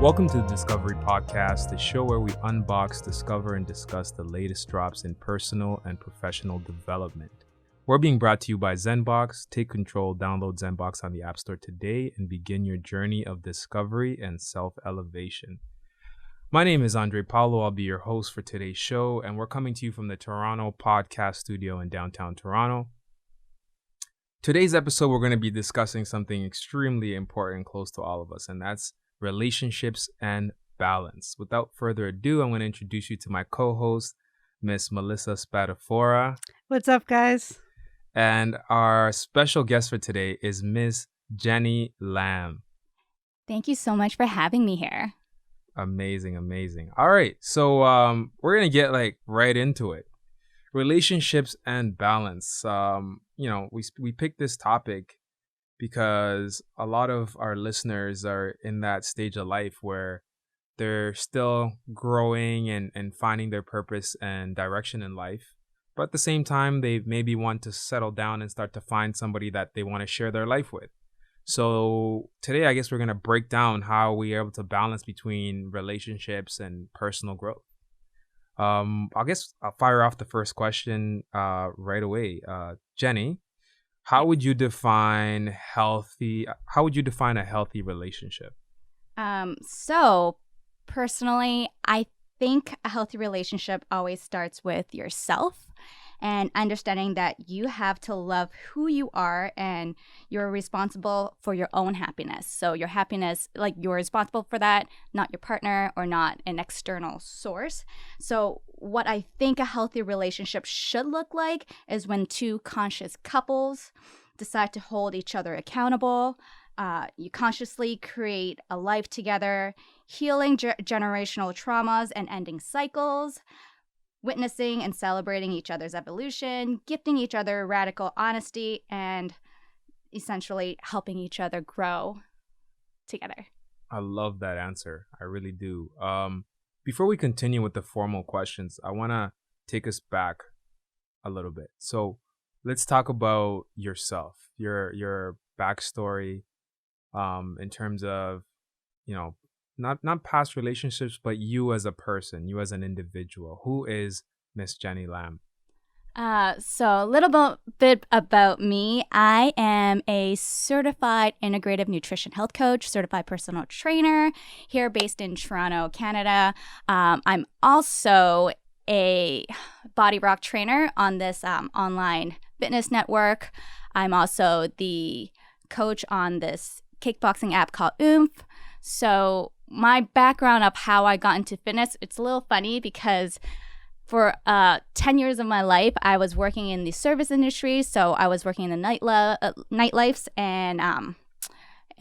Welcome to the Discovery Podcast, the show where we unbox, discover, and discuss the latest drops in personal and professional development. We're being brought to you by Zenboks. Take control, download Zenboks on the App Store today, and begin your journey of discovery and self-elevation. My name is Andre Paulo. I'll be your host for today's show, and we're coming to you from the Toronto Podcast Studio in downtown Toronto. Today's episode, we're going to be discussing something extremely important and close to all of us, and that's relationships and balance. Without further ado, I'm going to introduce you to my co-host, Miss Melissa Spadafora. What's up, guys? And our special guest for today is Miss Jenny Lam. Thank you so much for having me here. Amazing. All right, so we're going to get right into it. Relationships and balance. We picked this topic because a lot of our listeners are in that stage of life where they're still growing and finding their purpose and direction in life. But at the same time, they maybe want to settle down and start to find somebody that they want to share their life with. So today, I guess we're going to break down how we are able to balance between relationships and personal growth. I guess I'll fire off the first question right away. Jenny, how would you define a healthy relationship? So personally, I think a healthy relationship always starts with yourself and understanding that you have to love who you are and you're responsible for your own happiness. So your happiness, you're responsible for that, not your partner or not an external source. So what I think a healthy relationship should look like is when two conscious couples decide to hold each other accountable. You consciously create a life together, healing generational traumas and ending cycles, witnessing and celebrating each other's evolution, gifting each other radical honesty, and essentially helping each other grow together. I love that answer. I really do. Before we continue with the formal questions, I want to take us back a little bit. So let's talk about yourself, your backstory, in terms of, not past relationships, but you as a person, you as an individual. Who is Miss Jenny Lam? So a little bit about me. I am a certified integrative nutrition health coach, certified personal trainer here based in Toronto, Canada. I'm also a body rock trainer on this online fitness network. I'm also the coach on this kickboxing app called Oomph. So my background of how I got into fitness, it's a little funny because for 10 years of my life, I was working in the service industry. So I was working in the nightlifes and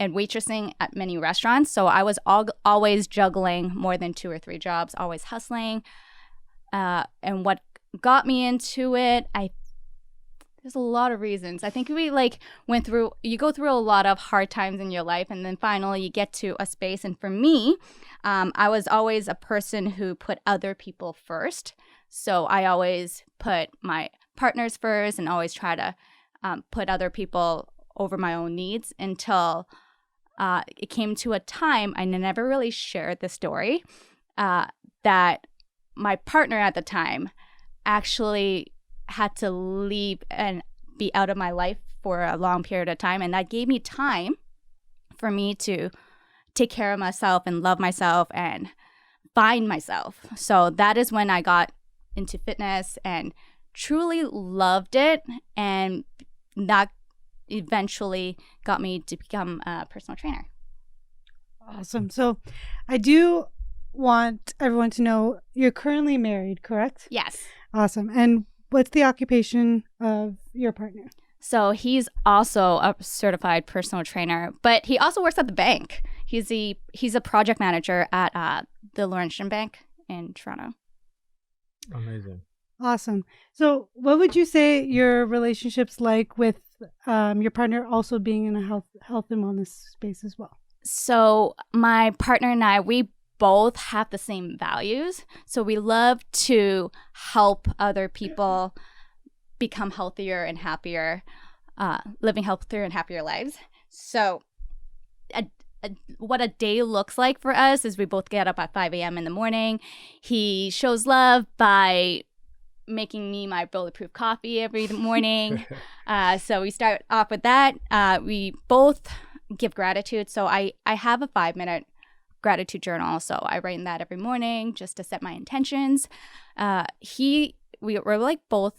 waitressing at many restaurants. So I was always juggling more than 2 or 3 jobs, always hustling. And what got me into it, there's a lot of reasons. I think we you go through a lot of hard times in your life, and then finally you get to a space. And for me, I was always a person who put other people first. So I always put my partners first and always try to put other people over my own needs until it came to a time, I never really shared the story, that my partner at the time actually had to leave and be out of my life for a long period of time. And that gave me time for me to take care of myself and love myself and find myself. So that is when I got into fitness and truly loved it. And that eventually got me to become a personal trainer. Awesome. So I do want everyone to know you're currently married, correct? Yes. Awesome. And what's the occupation of your partner? So he's also a certified personal trainer, but he also works at the bank. He's a project manager at the Laurentian Bank in Toronto. Amazing. Awesome. So what would you say your relationship's like with your partner also being in a health and wellness space as well? So my partner and I, we both have the same values. So we love to help other people become healthier and happier, living healthier and happier lives. So what a day looks like for us is we both get up at 5 a.m. in the morning. He shows love by making me my bulletproof coffee every morning. So we start off with that. We both give gratitude. So I have a 5-minute gratitude journal. So I write in that every morning just to set my intentions. We're like both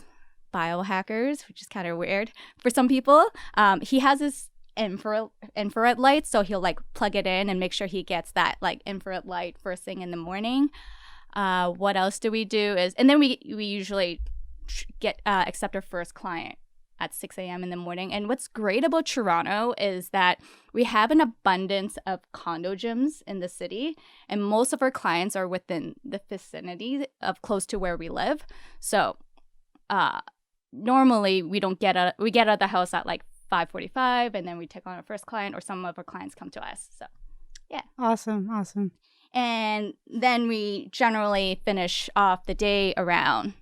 biohackers, which is kind of weird for some people. He has this infrared light, so he'll like plug it in and make sure he gets that like infrared light first thing in the morning. What else do we do and then we usually get accept our first client at 6 a.m. in the morning. And what's great about Toronto is that we have an abundance of condo gyms in the city, and most of our clients are within the vicinity of close to where we live. So normally we get out of the house at like 5:45, and then we take on our first client, or some of our clients come to us. So yeah. Awesome. And then we generally finish off the day around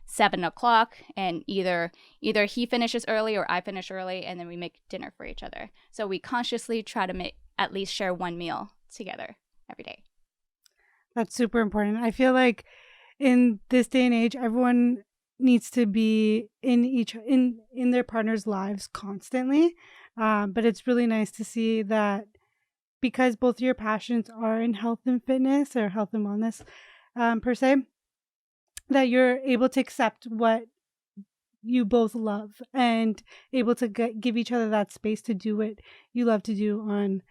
7 o'clock, and either he finishes early or I finish early, and then we make dinner for each other. So we consciously try to at least share one meal together every day. That's super important. I feel like in this day and age, everyone needs to be in their partner's lives constantly. But it's really nice to see that because both your passions are in health and fitness, or health and wellness per se, that you're able to accept what you both love and able to give each other that space to do what you love to do on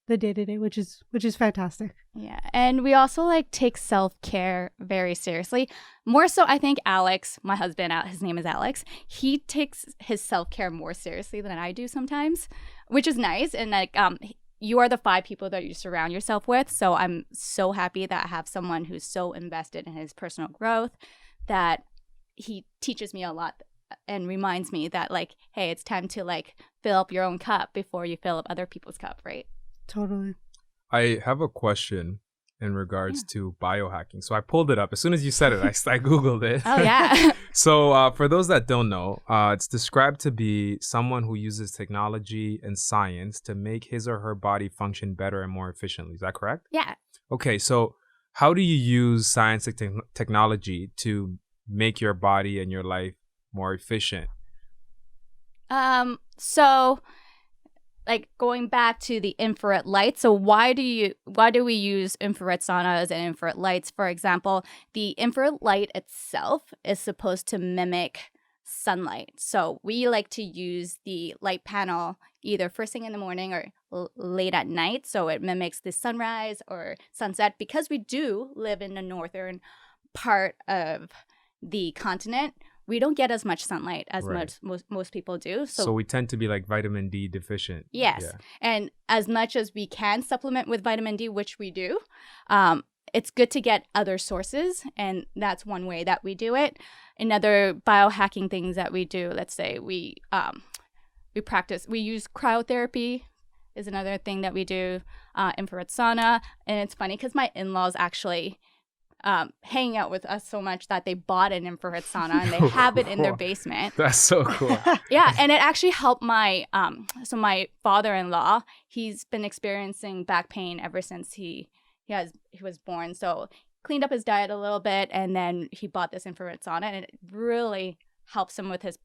the day-to-day, which is fantastic. Yeah. And we also like take self-care very seriously. More so, I think Alex, my husband, his name is Alex, he takes his self-care more seriously than I do sometimes, which is nice. And like you are the 5 people that you surround yourself with. So I'm so happy that I have someone who's so invested in his personal growth that he teaches me a lot and reminds me that like, hey, it's time to like fill up your own cup before you fill up other people's cup, right? Totally. I have a question in regards to biohacking. So I pulled it up. As soon as you said it, I Googled it. Oh, yeah. So for those that don't know, it's described to be someone who uses technology and science to make his or her body function better and more efficiently. Is that correct? Yeah. Okay, so how do you use science and technology to make your body and your life more efficient? So like going back to the infrared light. So why do we use infrared saunas and infrared lights? For example, the infrared light itself is supposed to mimic sunlight. So we like to use the light panel either first thing in the morning or late at night. So it mimics the sunrise or sunset, because we do live in the northern part of the continent. We don't get as much sunlight as most people do. So we tend to be like vitamin D deficient. Yes. Yeah. And as much as we can supplement with vitamin D, which we do, it's good to get other sources. And that's one way that we do it. Another biohacking things that we do, let's say we use cryotherapy is another thing that we do, infrared sauna. And it's funny because my in-laws actually hanging out with us so much that they bought an infrared sauna and they have it in their basement. That's so cool. Yeah, and it actually helped my my father-in-law. He's been experiencing back pain ever since he was born. So cleaned up his diet a little bit, and then he bought this infrared sauna, and it really helps him with his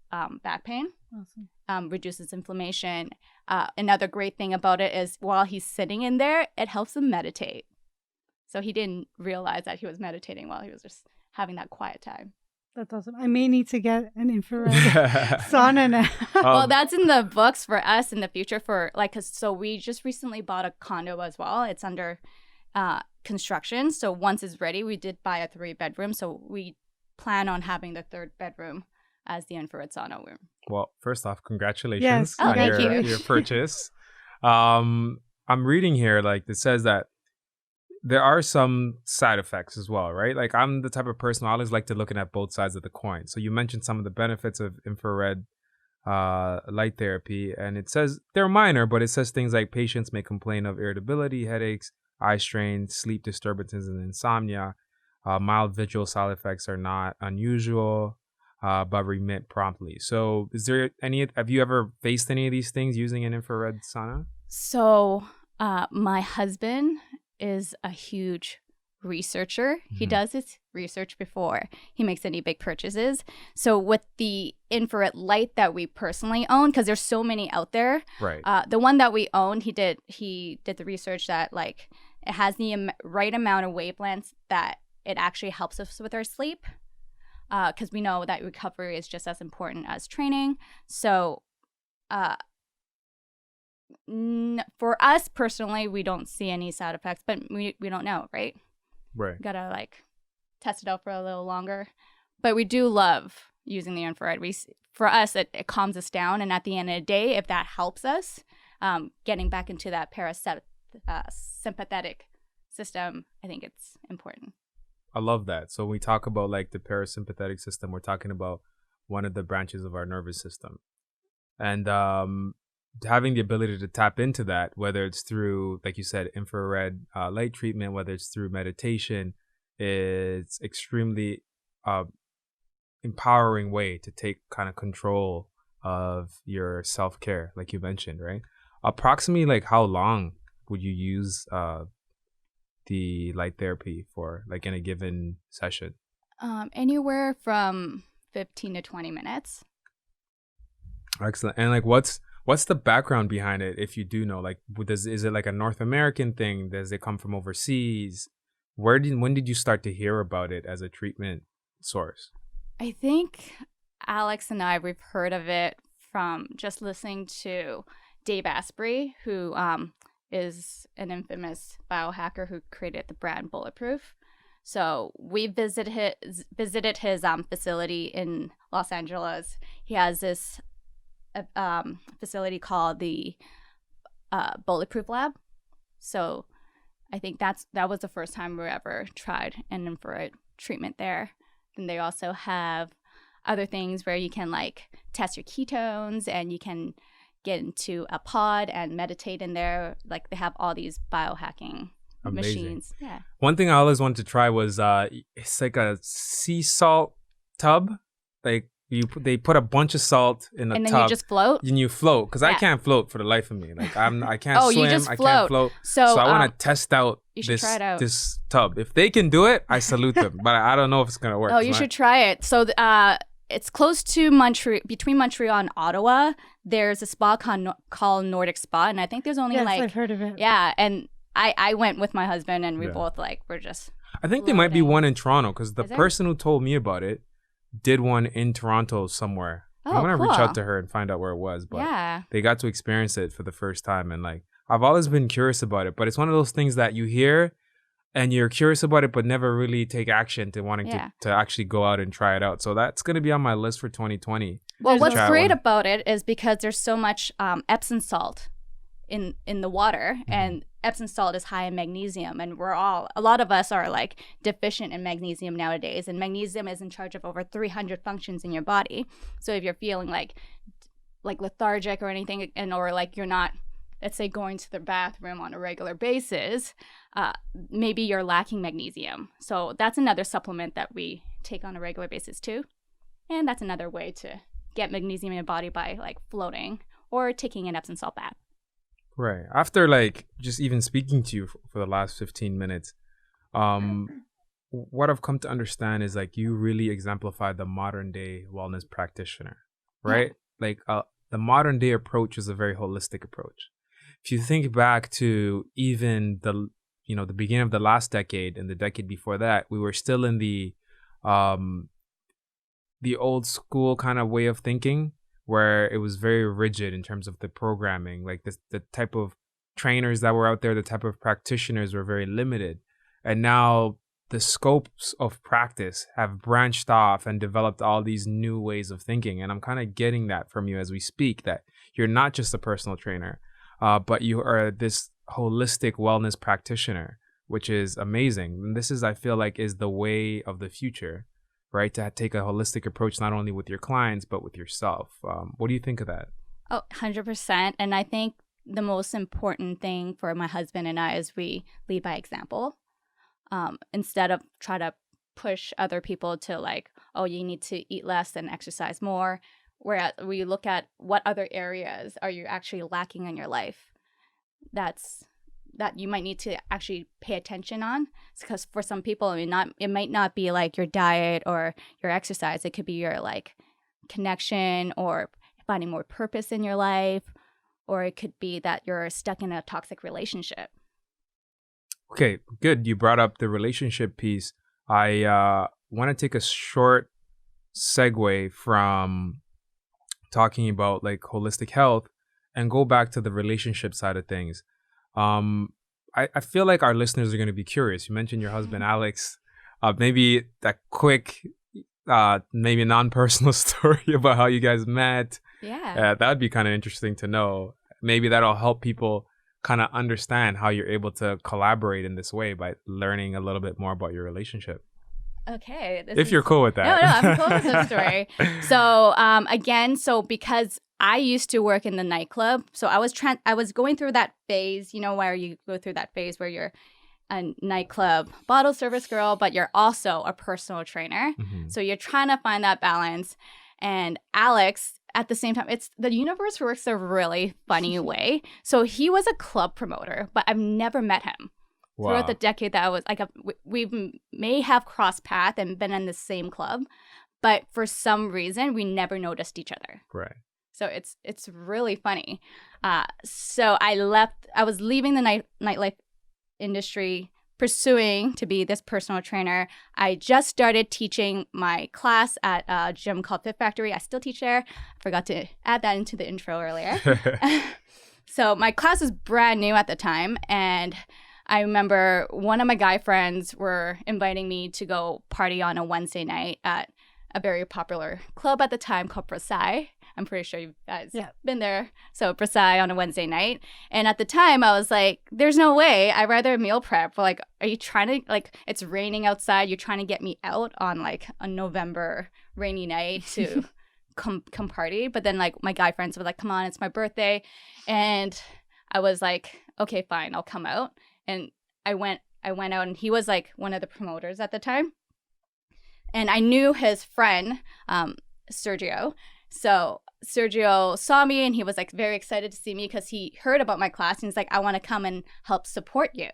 back pain. Awesome. Reduces inflammation. Another great thing about it is while he's sitting in there, it helps him meditate. So he didn't realize that he was meditating while he was just having that quiet time. That's awesome. I may need to get an infrared sauna now. Well, that's in the books for us in the future so we just recently bought a condo as well. It's under construction. So once it's ready, we did buy a 3-bedroom. So we plan on having the 3rd bedroom as the infrared sauna room. Well, first off, congratulations on thank you. your purchase. I'm reading here, like it says that there are some side effects as well, right? Like I'm the type of person who always like to look at both sides of the coin. So you mentioned some of the benefits of infrared light therapy, and it says they're minor, but it says things like patients may complain of irritability, headaches, eye strain, sleep disturbances, and insomnia. Mild visual side effects are not unusual, but remit promptly. So have you ever faced any of these things using an infrared sauna? So My husband is a huge researcher. He does his research before he makes any big purchases. So with the infrared light that we personally own, because there's so many out there, Right. the one that we own, he did the research that like it has the right amount of wavelengths that it actually helps us with our sleep, because we know that recovery is just as important as training. So for us personally, we don't see any side effects, but we don't know, right? Right. Gotta like test it out for a little longer. But we do love using the infrared. For us, it calms us down, and at the end of the day, if that helps us getting back into that sympathetic system, I think it's important. I love that. So when we talk about like the parasympathetic system, we're talking about one of the branches of our nervous system. And having the ability to tap into that, whether it's through, like you said, infrared light treatment, whether it's through meditation, it's extremely empowering way to take kind of control of your self-care, like you mentioned, right? Approximately like how long would you use the light therapy for, like in a given session? Anywhere from 15 to 20 minutes. Excellent. And like what's the background behind it, if you do know? Like is it like a North American thing? Does it come from overseas? When did you start to hear about it as a treatment source? I think Alex and I, we've heard of it from just listening to Dave Asprey, who is an infamous biohacker who created the brand Bulletproof. So we visited his facility in Los Angeles. He has this facility called the Bulletproof Lab. So I think that was the first time we ever tried an infrared treatment there. And they also have other things where you can like test your ketones, and you can get into a pod and meditate in there. Like they have all these biohacking machines. Yeah. One thing I always wanted to try was it's like a sea salt tub. Like they put a bunch of salt in a tub. And then you just float? And you float, because I can't float for the life of me. Like I can't swim. You just I float. can't float. So I want to test out try this tub. If they can do it, I salute them. But I don't know if it's gonna work. Oh, you should try it. So it's close to Montreal, between Montreal and Ottawa. There's a spa called Nordic Spa, and I think there's only I've heard of it. Yeah, and I went with my husband, and we both we're just. I think there might be one in Toronto, because the person who told me about it did one in Toronto somewhere. I'm gonna reach out to her and find out where it was. But they got to experience it for the first time, and like I've always been curious about it. But it's one of those things that you hear and you're curious about it, but never really take action to wanting to actually go out and try it out. So that's gonna be on my list for 2020. Well, what's great about it is because there's so much Epsom salt in the water, and Epsom salt is high in magnesium, and a lot of us are like deficient in magnesium nowadays, and magnesium is in charge of over 300 functions in your body. So if you're feeling like lethargic or anything, or like you're not, let's say, going to the bathroom on a regular basis, maybe you're lacking magnesium. So that's another supplement that we take on a regular basis too, and that's another way to get magnesium in your body by like floating or taking an Epsom salt bath. Right. After like just even speaking to you for the last 15 minutes, what I've come to understand is like you really exemplify the modern day wellness practitioner, right? Yeah. Like the modern day approach is a very holistic approach. If you think back to even the beginning of the last decade and the decade before that, we were still in the old school kind of way of thinking, where it was very rigid in terms of the programming. Like the type of trainers that were out there, the type of practitioners were very limited. And now the scopes of practice have branched off and developed all these new ways of thinking. And I'm kind of getting that from you as we speak, that you're not just a personal trainer, but you are this holistic wellness practitioner, which is amazing. And this is, I feel like, is the way of the future, right? To take a holistic approach, not only with your clients, but with yourself. What do you think of that? Oh, 100%. And I think the most important thing for my husband and I is we lead by example. Instead of try to push other people to like, oh, you need to eat less and exercise more. Whereas we look at what other areas are you actually lacking in your life. That's that you might need to actually pay attention on. Because for some people, it might not be like your diet or your exercise. It could be your like connection or finding more purpose in your life, or it could be that you're stuck in a toxic relationship. Okay, good. You brought up the relationship piece. I want to take a short segue from talking about like holistic health and go back to the relationship side of things. I feel like our listeners are going to be curious. You mentioned your husband, Alex. Maybe that quick, maybe non-personal story about how you guys met. Yeah. That would be kind of interesting to know. Maybe that'll help people kind of understand how you're able to collaborate in this way by learning a little bit more about your relationship. Okay. If you're cool with that. No, I'm cool with this story. So, again, because I used to work in the nightclub, so I was going through that phase, where you go through that phase where you're a nightclub bottle service girl, but you're also a personal trainer. Mm-hmm. So you're trying to find that balance. And Alex, at the same time, the universe works a really funny way. So he was a club promoter, but I've never met him. Wow. Throughout the decade that I was like, we may have crossed paths and been in the same club, but for some reason we never noticed each other. Right. So it's really funny. So I was leaving the nightlife industry, pursuing to be this personal trainer. I just started teaching my class at a gym called Fit Factory. I still teach there. I forgot to add that into the intro earlier. So my class was brand new at the time, and I remember one of my guy friends were inviting me to go party on a Wednesday night at a very popular club at the time called Versailles. I'm pretty sure you guys been there. So Versailles on a Wednesday night. And at the time I was like, there's no way. I'd rather meal prep. Like, are you trying to, like, it's raining outside. You're trying to get me out on like a November rainy night to come party. But then like my guy friends were like, come on, it's my birthday. And I was like, okay, fine, I'll come out. And I went out, and he was like one of the promoters at the time. And I knew his friend, Sergio. So Sergio saw me, and he was like very excited to see me because he heard about my class. And he's like, I want to come and help support you.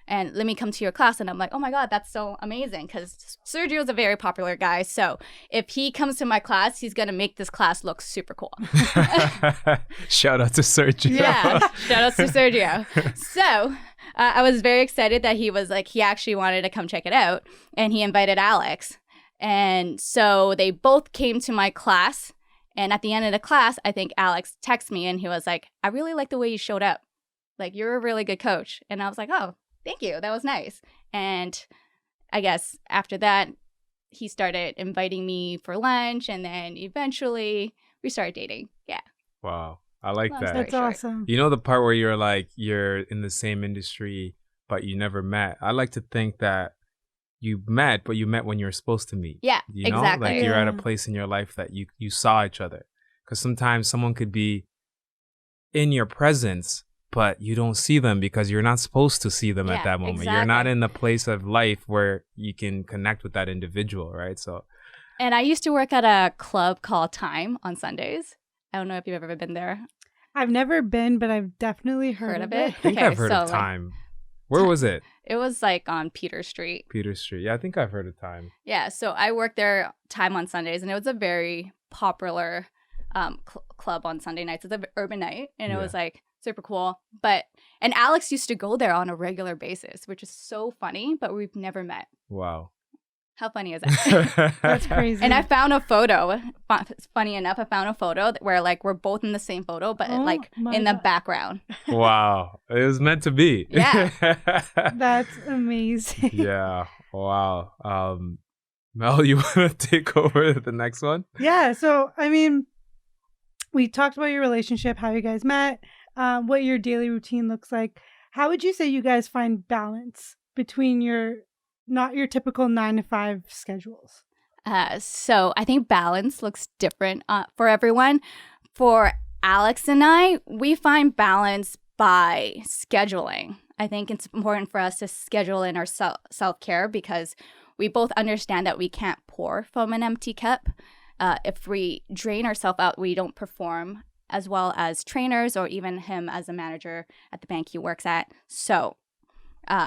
And let me come to your class. And I'm like, oh my God, that's so amazing. Because Sergio's a very popular guy. So if he comes to my class, he's going to make this class look super cool. Shout out to Sergio. Yeah, shout out to Sergio. So I was very excited that he actually wanted to come check it out. And he invited Alex. And so they both came to my class. And at the end of the class, I think Alex texted me, and he was like, I really like the way you showed up. Like, you're a really good coach. And I was like, oh, thank you. That was nice. And I guess after that, he started inviting me for lunch. And then eventually we started dating. Yeah. Wow. I like that. That's awesome. You know the part where you're like, you're in the same industry, but you never met? I like to think that you met, but you met when you were supposed to meet. Yeah, you know? exactly. Like you're at a place in your life that you saw each other. Because sometimes someone could be in your presence, but you don't see them because you're not supposed to see them at that moment. Exactly. You're not in the place of life where you can connect with that individual, right? So. And I used to work at a club called Time on Sundays. I don't know if you've ever been there. I've never been, but I've definitely heard of it. I think I've heard of Time. Where was it? It was like on Peter Street. Peter Street. Yeah, I think I've heard of Time. Yeah, so I worked there Time on Sundays, and it was a very popular club on Sunday nights. It's an urban night, and it was like super cool. And Alex used to go there on a regular basis, which is so funny, but we've never met. Wow. How funny is that? That's crazy. And I found a photo. Funny enough, I found a photo where like we're both in the same photo, but in the background. Wow. It was meant to be. Yeah. That's amazing. Yeah. Wow. Mel, you want to take over the next one? Yeah. So, I mean, we talked about your relationship, how you guys met, what your daily routine looks like. How would you say you guys find balance between not your typical 9-to-5 schedules? So I think balance looks different for everyone. For Alex and I, we find balance by scheduling. I think it's important for us to schedule in our self-care because we both understand that we can't pour from an empty cup. If we drain ourselves out, we don't perform as well as trainers or even him as a manager at the bank he works at. So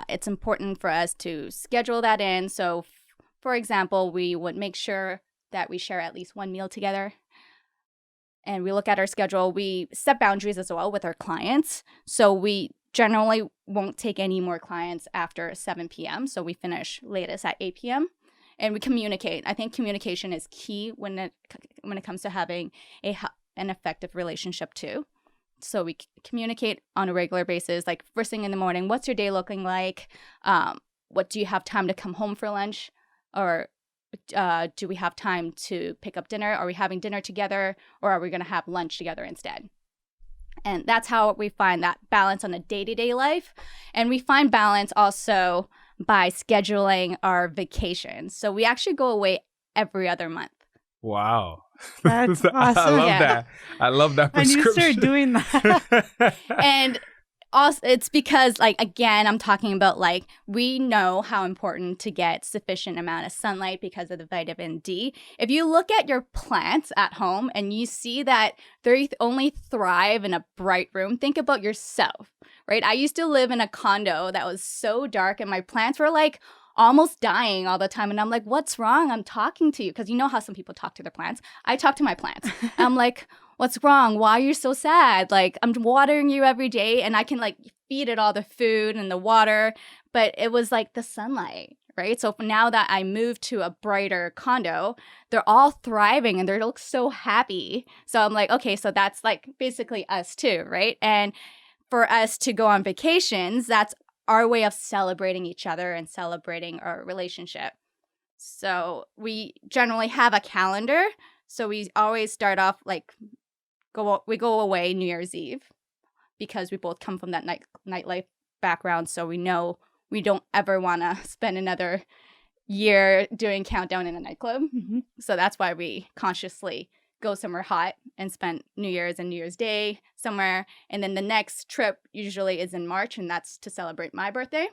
it's important for us to schedule that in. So, for example, we would make sure that we share at least one meal together. And we look at our schedule. We set boundaries as well with our clients. So we generally won't take any more clients after 7 p.m. So we finish latest at 8 p.m. And we communicate. I think communication is key when it comes to having an effective relationship too. So we communicate on a regular basis, like first thing in the morning, what's your day looking like? What do you have time to come home for lunch? Or do we have time to pick up dinner? Are we having dinner together? Or are we going to have lunch together instead? And that's how we find that balance on a day-to-day life. And we find balance also by scheduling our vacations. So we actually go away every other month. Wow. That's awesome. I love that. I love that prescription. I need to start doing that. And also, it's because, like, again, I'm talking about, like, we know how important to get sufficient amount of sunlight because of the vitamin D. If you look at your plants at home and you see that they only thrive in a bright room, think about yourself, right? I used to live in a condo that was so dark and my plants were, like, almost dying all the time. And I'm like, what's wrong? I'm talking to you. Because you know how some people talk to their plants. I talk to my plants. I'm like, what's wrong? Why are you so sad? Like, I'm watering you every day and I can like feed it all the food and the water. But it was like the sunlight, right? So now that I moved to a brighter condo, they're all thriving and they look so happy. So I'm like, okay, so that's like basically us too, right? And for us to go on vacations, that's our way of celebrating each other and celebrating our relationship. So we generally have a calendar. So we always start off like we go away New Year's Eve because we both come from that nightlife background. So we know we don't ever want to spend another year doing countdown in a nightclub. Mm-hmm. So that's why we consciously go somewhere hot and spend New Year's and New Year's Day somewhere. And then the next trip usually is in March, and that's to celebrate my birthday.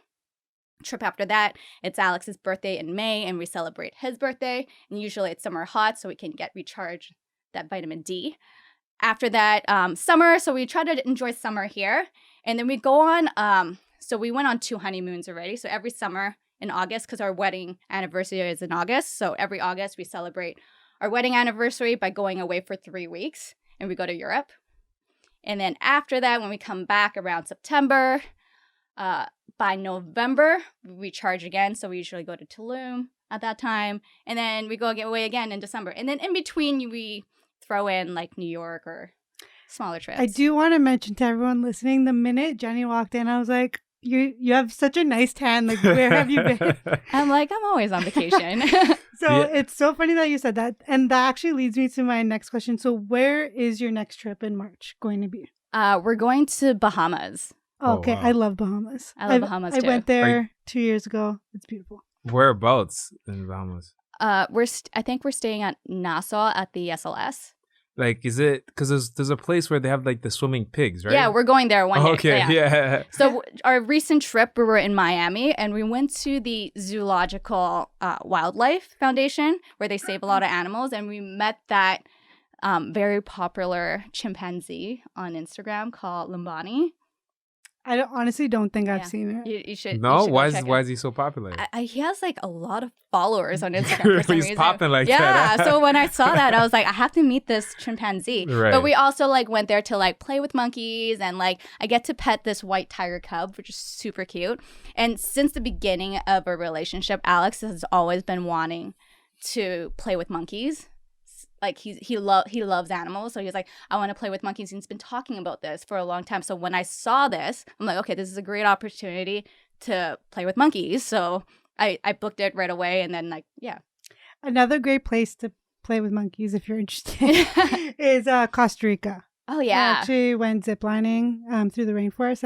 Trip after that, it's Alex's birthday in May, and we celebrate his birthday. And usually it's somewhere hot so we can get recharged that vitamin D. After that, summer. So we try to enjoy summer here. And then we go on, so we went on 2 honeymoons already. So every summer in August, because our wedding anniversary is in August. So every August we celebrate our wedding anniversary by going away for 3 weeks, and we go to Europe. And then after that, when we come back around September, by November, we charge again. So we usually go to Tulum at that time. And then we go away again in December. And then in between, we throw in like New York or smaller trips. I do want to mention to everyone listening, the minute Jenny walked in, I was like, you have such a nice tan. Like, where have you been? I'm like, I'm always on vacation. So it's so funny that you said that. And that actually leads me to my next question. So where is your next trip in March going to be? We're going to Bahamas. Okay. Wow. I love Bahamas. I love Bahamas too. I went there 2 years ago. It's beautiful. Whereabouts in Bahamas? I think we're staying at Nassau at the SLS. Like, is it because there's a place where they have like the swimming pigs, right? Yeah, we're going there one day. Okay, yeah. So our recent trip, we were in Miami, and we went to the Zoological Wildlife Foundation, where they save a lot of animals, and we met that very popular chimpanzee on Instagram called Lumbani. I honestly don't think I've seen it. You should. No, you should why is he so popular? He has like a lot of followers on Instagram for some He's reason. popping like that. Yeah. So when I saw that, I was like, I have to meet this chimpanzee. Right. But we also like went there to like play with monkeys, and like I get to pet this white tiger cub, which is super cute. And since the beginning of our relationship, Alex has always been wanting to play with monkeys. Like he loves animals, so he was like, I want to play with monkeys. And he's been talking about this for a long time. So when I saw this, I'm like, okay, this is a great opportunity to play with monkeys. So I booked it right away, and then like, yeah. Another great place to play with monkeys, if you're interested, is Costa Rica. Oh yeah, I actually went ziplining through the rainforest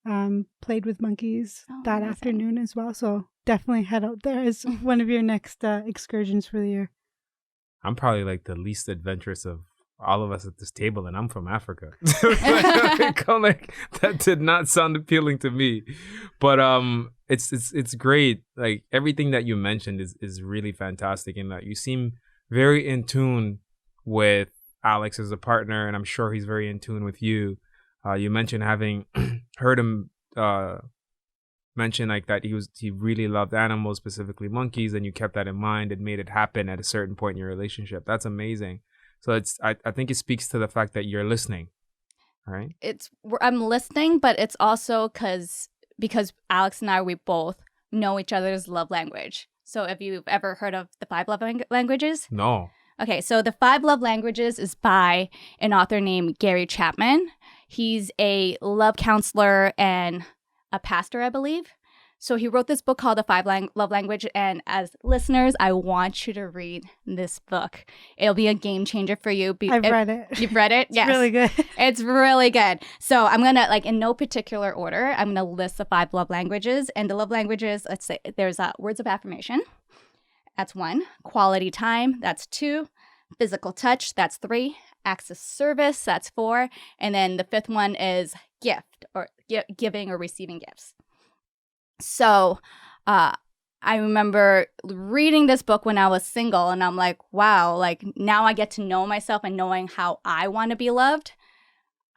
and played with monkeys that amazing. afternoon as well. So definitely head out there as one of your next excursions for the year. I'm probably like the least adventurous of all of us at this table, and I'm from Africa. I'm like, that did not sound appealing to me. But it's great. Like everything that you mentioned is really fantastic, and that you seem very in tune with Alex as a partner, and I'm sure he's very in tune with you. You mentioned having heard him mention like that he really loved animals, specifically monkeys, and you kept that in mind and made it happen at a certain point in your relationship. That's amazing. So I think it speaks to the fact that you're listening, right? I'm listening, but it's also because Alex and I, we both know each other's love language. So if you've ever heard of the 5 love languages? No. Okay, so the 5 love languages is by an author named Gary Chapman. He's a love counselor and a pastor, I believe. So he wrote this book called The 5 Love Language, and as listeners, I want you to read this book. It'll be a game changer for you. I've read it. You've read it? It's yes. really good. It's really good. So I'm going to, like, in no particular order, I'm going to list the 5 love languages. And the love languages, let's say there's words of affirmation. That's 1. Quality time. That's 2. Physical touch. That's 3. Acts of service. That's 4. And then the 5th one is gift, or giving or receiving gifts. So I remember reading this book when I was single, and I'm like, wow, like now I get to know myself and knowing how I want to be loved.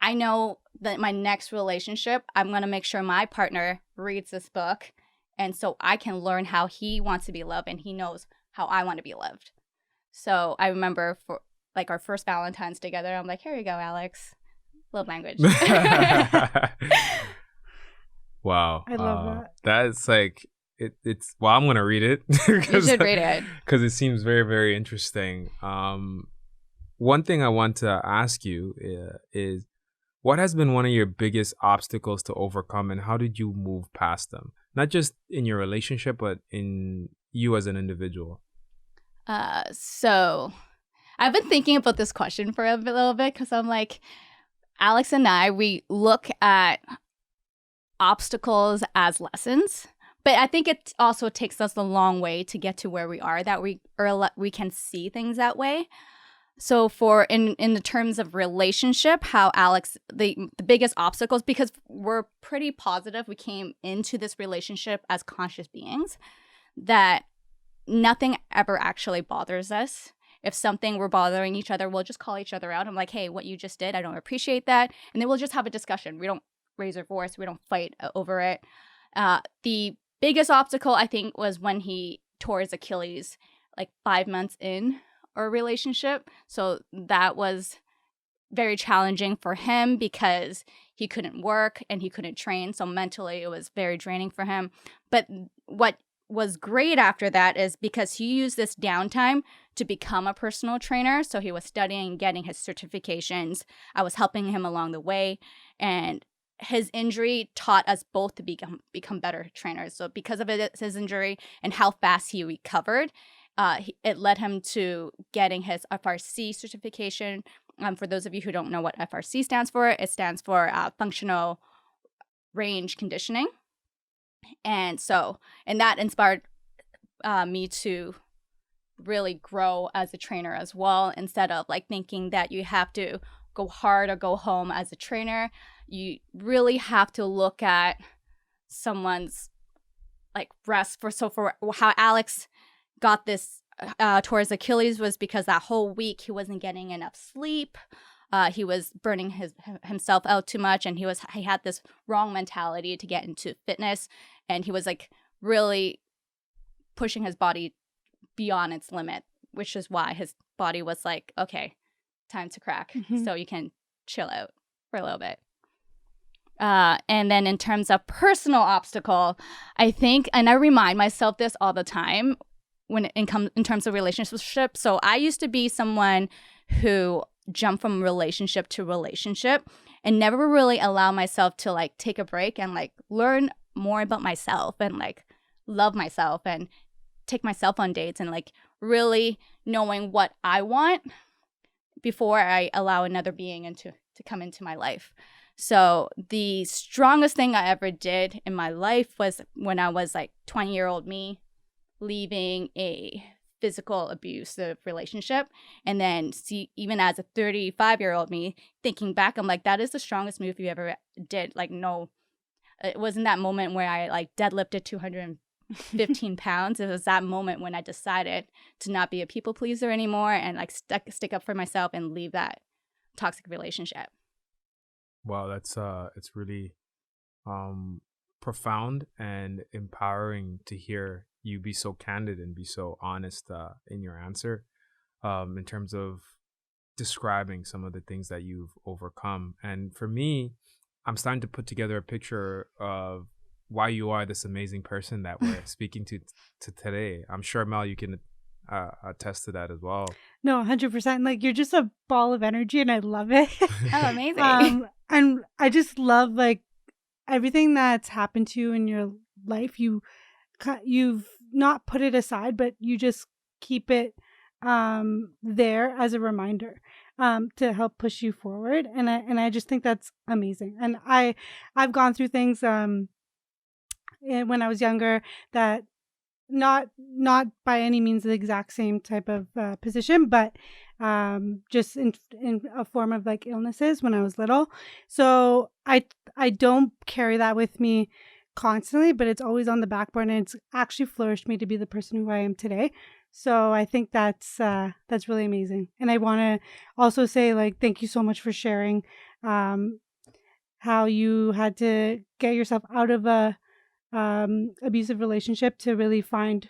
I know that my next relationship, I'm going to make sure my partner reads this book, and so I can learn how he wants to be loved and he knows how I want to be loved. So I remember for like our first Valentine's together, I'm like, here you go, Alex. Love language. Wow. I love that. That's like, it's, well, I'm going to read it. You should read it. Because it seems very, very interesting. One thing I want to ask you is, what has been one of your biggest obstacles to overcome, and how did you move past them? Not just in your relationship, but in you as an individual. So I've been thinking about this question for a little bit, because I'm like, Alex and I, we look at obstacles as lessons, but I think it also takes us a long way to get to where we are, that we can see things that way. So for in the terms of relationship, how Alex, the biggest obstacles, because we're pretty positive we came into this relationship as conscious beings, that nothing ever actually bothers us. If something we're bothering each other, we'll just call each other out. I'm like, hey, what you just did, I don't appreciate that. And then we'll just have a discussion. We don't raise our voice. We don't fight over it. The biggest obstacle, I think, was when he tore his Achilles like 5 months in our relationship. So that was very challenging for him because he couldn't work and he couldn't train. So mentally, it was very draining for him. But what was great after that is because he used this downtime to become a personal trainer. So he was studying, getting his certifications. I was helping him along the way. And his injury taught us both to become better trainers. So because of his injury and how fast he recovered, it led him to getting his FRC certification. For those of you who don't know what FRC stands for, it stands for Functional Range Conditioning. And that inspired me to really grow as a trainer as well. Instead of like thinking that you have to go hard or go home as a trainer, you really have to look at someone's like rest. For how Alex got this tore his Achilles was because that whole week he wasn't getting enough sleep. He was burning himself out too much, and he had this wrong mentality to get into fitness, and he was like really pushing his body beyond its limit, which is why his body was like, okay, time to crack, so you can chill out for a little bit. And then in terms of personal obstacle, I think, and I remind myself this all the time when in terms of relationships. So I used to be someone who jumped from relationship to relationship and never really allow myself to like take a break and like learn more about myself and like love myself and take myself on dates and like really knowing what I want before I allow another being to come into my life. So the strongest thing I ever did in my life was when I was like 20-year-old me leaving a physical abusive relationship, and then even as a 35-year-old me thinking back, I'm like, that is the strongest move you ever did. Like, no, it wasn't that moment where I like deadlifted 200 15 pounds. It was that moment when I decided to not be a people pleaser anymore and like stick up for myself and leave that toxic relationship. Wow, that's it's really profound and empowering to hear you be so candid and be so honest in your answer in terms of describing some of the things that you've overcome. And for me, I'm starting to put together a picture of why you are this amazing person that we're speaking to today. I'm sure, Mel, you can attest to that as well. No, 100%. Like, you're just a ball of energy, and I love it. Oh, amazing. And I just love, like, everything that's happened to you in your life. You've not put it aside, but you just keep it there as a reminder to help push you forward. And I just think that's amazing. And I've gone through things when I was younger that not by any means the exact same type of position, but just in a form of like illnesses when I was little. So I don't carry that with me constantly, but it's always on the back burner, and it's actually flourished me to be the person who I am today. So I think that's really amazing. And I want to also say, like, thank you so much for sharing how you had to get yourself out of a abusive relationship to really find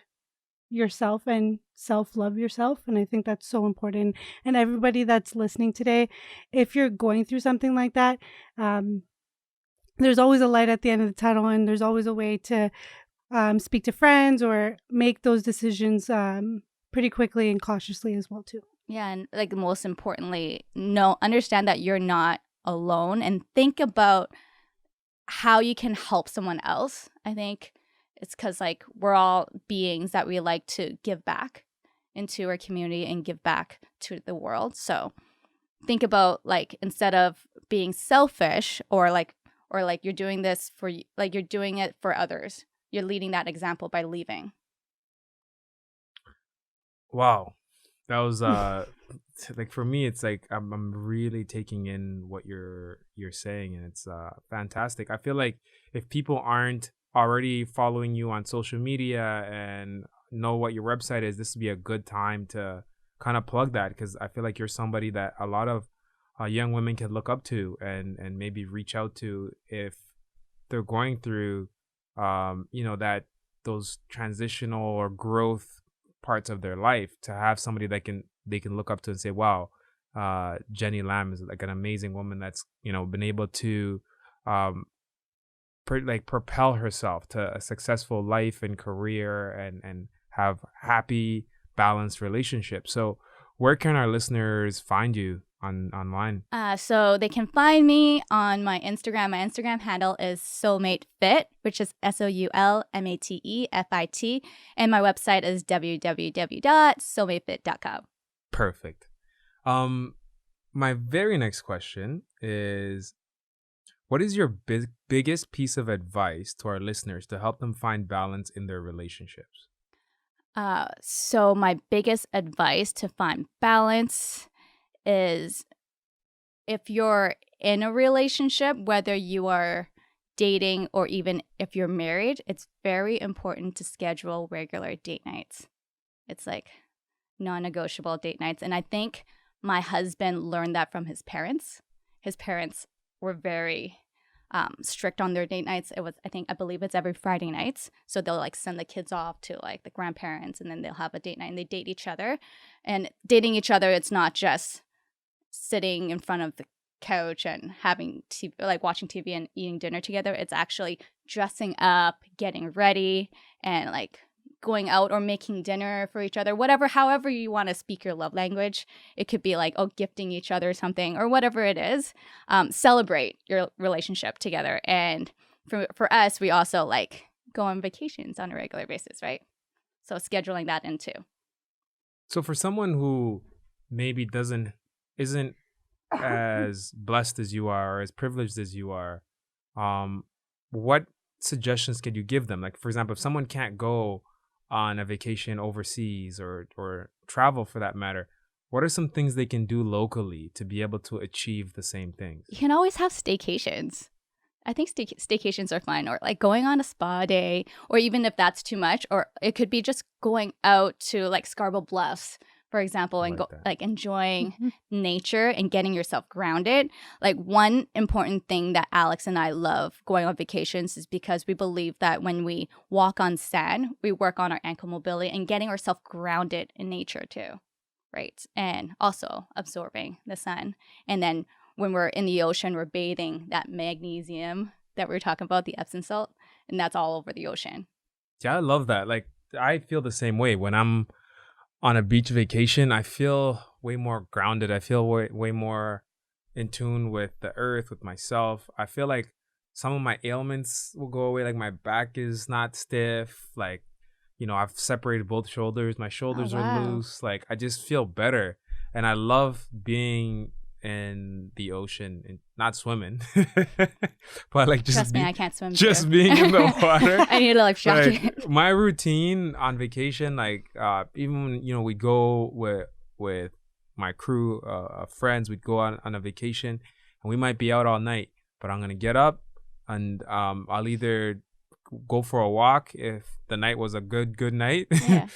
yourself and self-love yourself. And I think that's so important. And everybody that's listening today, if you're going through something like that, there's always a light at the end of the tunnel, and there's always a way to speak to friends or make those decisions pretty quickly and cautiously as well too. Yeah, and like most importantly, understand that you're not alone, and think about how you can help someone else. I think it's because like we're all beings that we like to give back into our community and give back to the world. So think about, like, instead of being selfish or you're doing this for, like, you're doing it for others. You're leading that example by leaving. Wow. That was like, for me, it's like I'm really taking in what you're saying, and it's fantastic. I feel like if people aren't already following you on social media and know what your website is, this would be a good time to kind of plug that, because I feel like you're somebody that a lot of young women can look up to and maybe reach out to if they're going through that those transitional or growth parts of their life, to have somebody that they can look up to and say, wow, Jenny Lam is like an amazing woman that's been able to propel herself to a successful life and career and have happy, balanced relationships. So where can our listeners find you online? So they can find me on my Instagram. My Instagram handle is SoulmateFit, which is SoulmateFit. And my website is www.soulmatefit.com. Perfect. My very next question is, what is your biggest piece of advice to our listeners to help them find balance in their relationships? So my biggest advice to find balance is, if you're in a relationship, whether you are dating or even if you're married, it's very important to schedule regular date nights. It's like non-negotiable date nights. And I think my husband learned that from his parents. His parents were very strict on their date nights. I believe it's every Friday nights. So they'll like send the kids off to like the grandparents, and then they'll have a date night and they date each other. And dating each other, it's not just sitting in front of the couch and having TV, like watching TV and eating dinner together. It's actually dressing up, getting ready, and like going out or making dinner for each other, however you want to speak your love language. It could be like, gifting each other something or whatever it is. Celebrate your relationship together. And for us, we also like go on vacations on a regular basis, right? So scheduling that in too. So for someone who maybe isn't as blessed as you are or as privileged as you are, what suggestions could you give them? Like, for example, if someone can't go on a vacation overseas or travel for that matter, what are some things they can do locally to be able to achieve the same things? You can always have staycations. I think staycations are fun, or like going on a spa day, or even if that's too much, or it could be just going out to like Scarborough Bluffs, for example, I and like go that. like enjoying Mhm. nature and getting yourself grounded. Like one important thing that Alex and I love going on vacations is because we believe that when we walk on sand, we work on our ankle mobility and getting ourselves grounded in nature too. Right. And also absorbing the sun. And then when we're in the ocean, we're bathing that magnesium that we were talking about, the Epsom salt, and that's all over the ocean. Yeah, I love that. Like, I feel the same way when I'm on a beach vacation. I feel way more grounded. I feel way more in tune with the earth, with myself. I feel like some of my ailments will go away. Like, my back is not stiff. Like, I've separated both shoulders. My Oh, shoulders are wow. loose. Like, I just feel better. And I love being in the ocean and not swimming, but like Trust me, I can't swim just too. being in the water. I need a life jacket. Like, my routine on vacation, like even when we go with my crew of friends, we'd go on a vacation, and we might be out all night, but I'm gonna get up and I'll either go for a walk if the night was a good night. Yeah.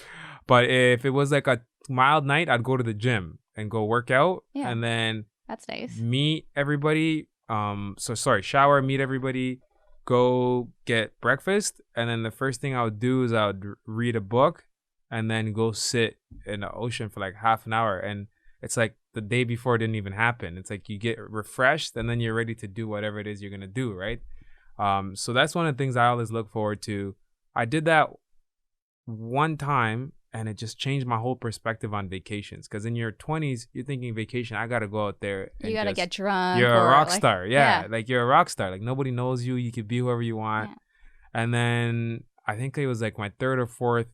But if it was like a mild night, I'd go to the gym and go work out. Yeah. And then That's nice. meet everybody. Shower, meet everybody, go get breakfast, and then the first thing I would do is I would read a book, and then go sit in the ocean for like half an hour. And it's like the day before didn't even happen. It's like you get refreshed, and then you're ready to do whatever it is you're gonna do, right? So that's one of the things I always look forward to. I did that one time, and it just changed my whole perspective on vacations. Because in your 20s, you're thinking vacation, I gotta go out there. You gotta get drunk. You're a or, rock like- star, yeah. Like, you're a rock star. Like, nobody knows you. You could be whoever you want. Yeah. And then I think it was like my third or fourth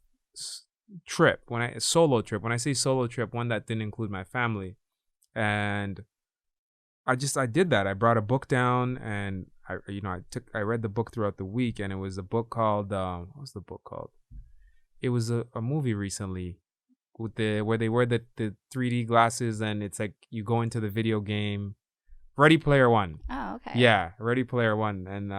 trip, solo trip. When I say solo trip, one that didn't include my family, and I did that. I brought a book down, and I read the book throughout the week, and it was a book called what was the book called? It was a movie recently with where they wear the 3D glasses, and it's like you go into the video game. Ready Player One. Oh, okay. Yeah, Ready Player One, and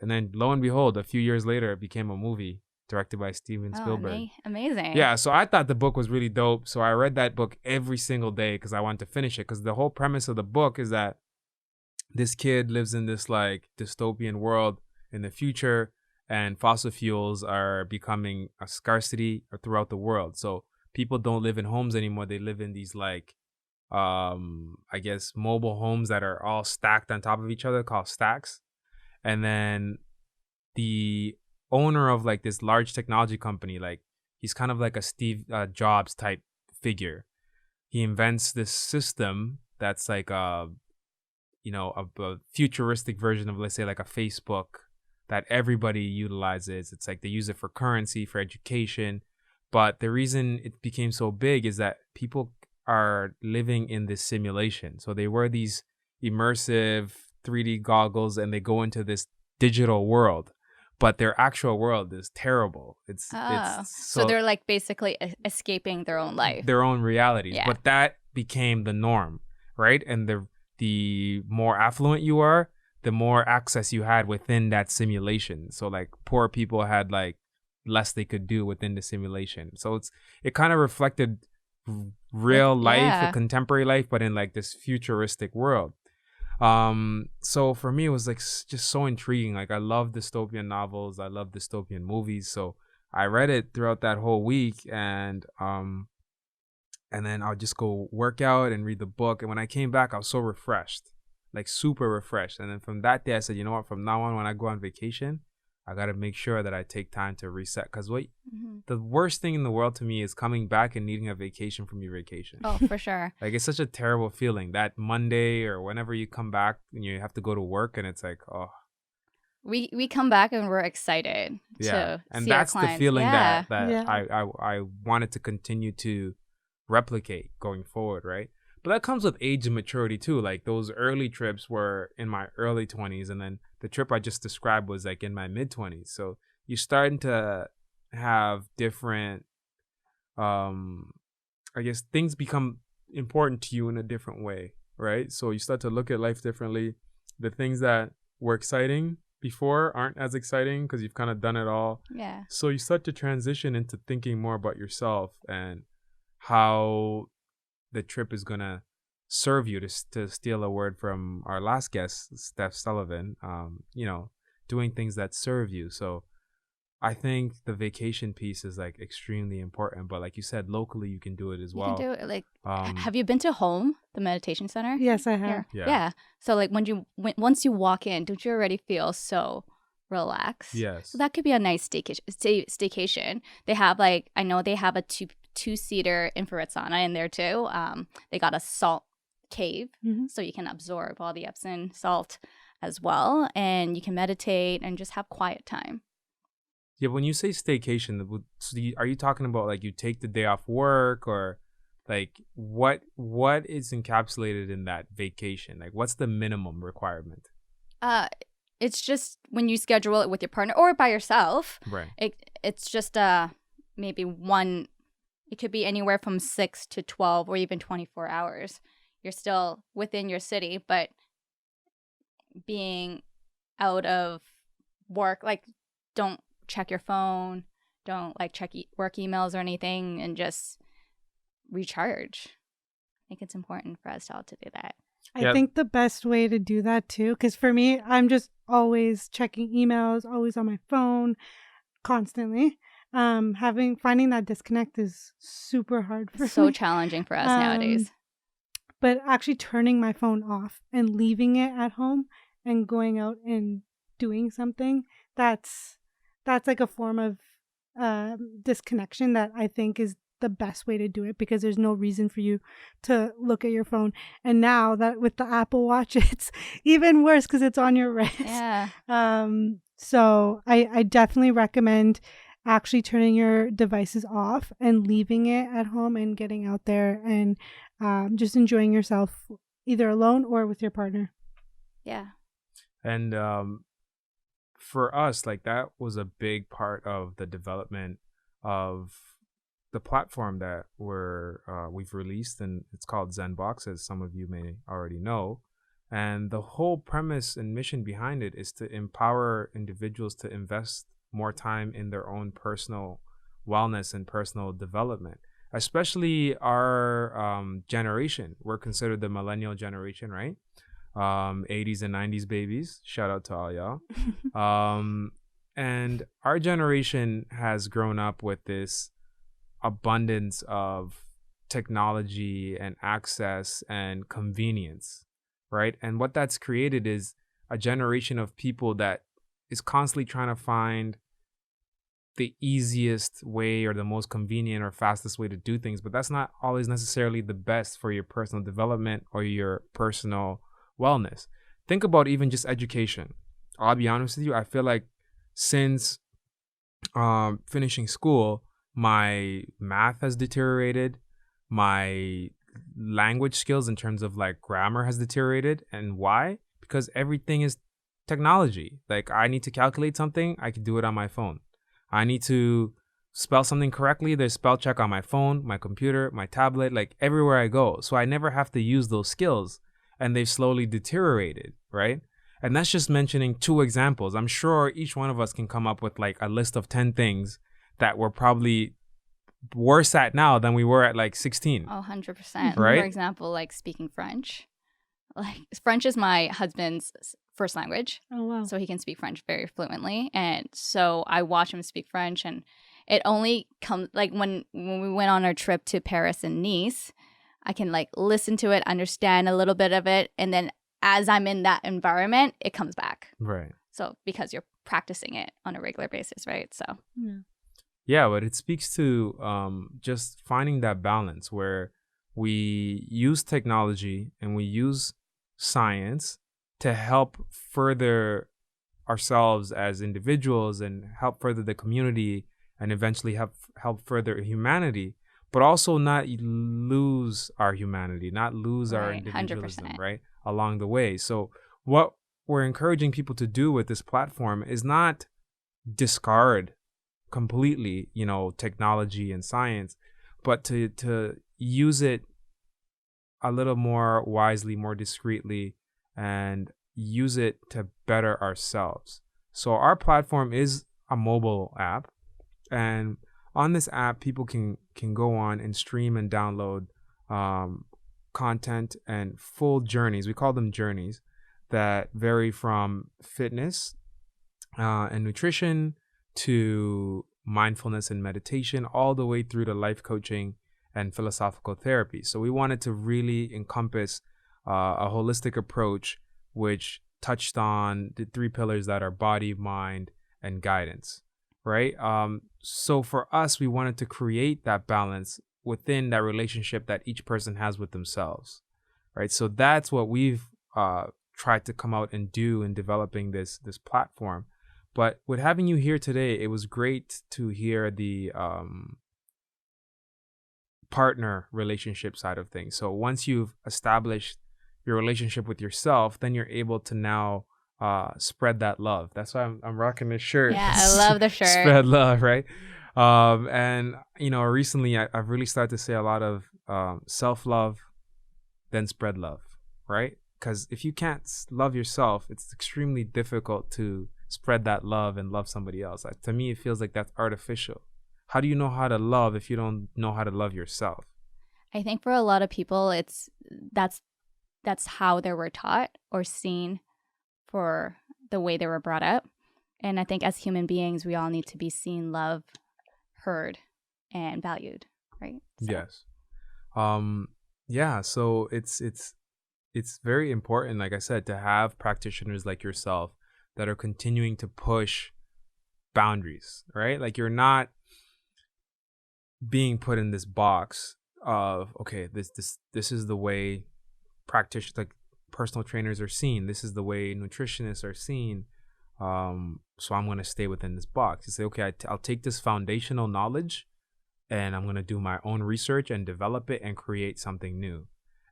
then lo and behold, a few years later, it became a movie directed by Steven Spielberg. Oh, amazing. Yeah, so I thought the book was really dope. So I read that book every single day because I wanted to finish it. Because the whole premise of the book is that this kid lives in this like dystopian world in the future, and fossil fuels are becoming a scarcity throughout the world. So people don't live in homes anymore. They live in these like, I guess, mobile homes that are all stacked on top of each other, called stacks. And then the owner of like this large technology company, like, he's kind of like a Steve Jobs type figure. He invents this system that's like a futuristic version of, let's say, like a Facebook that everybody utilizes. It's like they use it for currency, for education. But the reason it became so big is that people are living in this simulation. So they wear these immersive 3D goggles, and they go into this digital world. But their actual world is terrible. So they're like basically escaping their own life. Their own realities. Yeah. But that became the norm, right? And the more affluent you are, the more access you had within that simulation. So like poor people had like less they could do within the simulation. So it kind of reflected real life, contemporary life, but in like this futuristic world. So for me, it was like just so intriguing. Like, I love dystopian novels. I love dystopian movies. So I read it throughout that whole week, and then I'll just go work out and read the book. And when I came back, I was so refreshed, like super refreshed. And then from that day, I said, you know what, from now on, when I go on vacation, I got to make sure that I take time to reset. Because the worst thing in the world to me is coming back and needing a vacation from your vacation. Oh, for sure. Like, it's such a terrible feeling that Monday or whenever you come back and you have to go to work, and it's like, oh. We come back and we're excited to and see that's our the clients. feeling Yeah. that I wanted to continue to replicate going forward, right? But that comes with age and maturity too. Like, those early trips were in my early 20s, and then the trip I just described was like in my mid 20s. So you're starting to have different, I guess, things become important to you in a different way, right? So you start to look at life differently. The things that were exciting before aren't as exciting because you've kind of done it all. Yeah. So you start to transition into thinking more about yourself and how the trip is going to serve you, to steal a word from our last guest, Steph Sullivan, doing things that serve you. So I think the vacation piece is like extremely important, but like you said, locally you can do it as well. You can do it. Like, have you been to Home, the meditation center? Yes, I have. Yeah. So like once you walk in, don't you already feel so relaxed? Yes. So that could be a nice staycation. They have I know they have a two-seater infrared sauna in there too. They got a salt cave, so you can absorb all the Epsom salt as well, and you can meditate and just have quiet time. Yeah, when you say staycation, are you talking about like you take the day off work, or like what is encapsulated in that vacation? Like what's the minimum requirement? It's just when you schedule it with your partner or by yourself. Right. It's just maybe one. It could be anywhere from 6 to 12 or even 24 hours. You're still within your city, but being out of work, like don't check your phone, don't check work emails or anything, and just recharge. I think it's important for us all to do that. I think the best way to do that too, because for me, I'm just always checking emails, always on my phone, constantly. Finding that disconnect is super hard for me. So challenging for us nowadays. But actually turning my phone off and leaving it at home and going out and doing something, that's like a form of disconnection that I think is the best way to do it, because there's no reason for you to look at your phone. And now that with the Apple Watch, it's even worse because it's on your wrist. Yeah. So I definitely recommend actually turning your devices off and leaving it at home and getting out there and just enjoying yourself either alone or with your partner. Yeah. And for us, like that was a big part of the development of the platform that we've released, and it's called Zenboks, as some of you may already know. And the whole premise and mission behind it is to empower individuals to invest more time in their own personal wellness and personal development, especially our generation. We're considered the millennial generation, right? 80s and 90s babies. Shout out to all y'all. And our generation has grown up with this abundance of technology and access and convenience, right? And what that's created is a generation of people that is constantly trying to find the easiest way or the most convenient or fastest way to do things, but that's not always necessarily the best for your personal development or your personal wellness. Think about even just education. I'll be honest with you, I feel like since finishing school, my math has deteriorated, my language skills in terms of like grammar has deteriorated. And why? Because everything is technology. Like I need to calculate something, I can do it on my phone. I need to spell something correctly, there's spell check on my phone, my computer, my tablet, like everywhere I go. So I never have to use those skills, and they've slowly deteriorated, right? And that's just mentioning 2 examples. I'm sure each one of us can come up with like a list of 10 things that we're probably worse at now than we were at like 16. Oh, 100%. Right? For example, like speaking French. Like French is my husband's first language. Oh, wow. So he can speak French very fluently. And so I watch him speak French, and it only comes like when we went on our trip to Paris and Nice, I can like listen to it, understand a little bit of it, and then as I'm in that environment, it comes back. Right. So because you're practicing it on a regular basis, right? So yeah, but it speaks to just finding that balance where we use technology and we use science to help further ourselves as individuals and help further the community and eventually help further humanity, but also not lose our humanity, not lose our individualism, 100%. right, along the way. So what we're encouraging people to do with this platform is not discard completely, technology and science, but to use it a little more wisely, more discreetly, and use it to better ourselves. So our platform is a mobile app, and on this app, people can go on and stream and download content and full journeys. We call them journeys that vary from fitness and nutrition to mindfulness and meditation, all the way through to life coaching and philosophical therapy. So we wanted to really encompass a holistic approach, which touched on the 3 pillars that are body, mind, and guidance, right? So for us, we wanted to create that balance within that relationship that each person has with themselves, right? So that's what we've tried to come out and do in developing this platform. But with having you here today, it was great to hear the partner relationship side of things. So once you've established your relationship with yourself, then you're able to now spread that love. That's why I'm rocking this shirt. Yeah, I love the shirt. Spread love, right? And recently I've really started to say a lot of self-love, then spread love, right? Because if you can't love yourself, it's extremely difficult to spread that love and love somebody else. To me, it feels like that's artificial. How do you know how to love if you don't know how to love yourself? I think for a lot of people, that's how they were taught or seen for the way they were brought up. And I think as human beings, we all need to be seen, loved, heard, and valued, right? So. Yes. So it's very important, like I said, to have practitioners like yourself that are continuing to push boundaries, right? Like you're not being put in this box of, okay, this is the way practitioners, like personal trainers, are seen. This is the way nutritionists are seen. So I'm going to stay within this box. You say, okay, I'll take this foundational knowledge and I'm going to do my own research and develop it and create something new.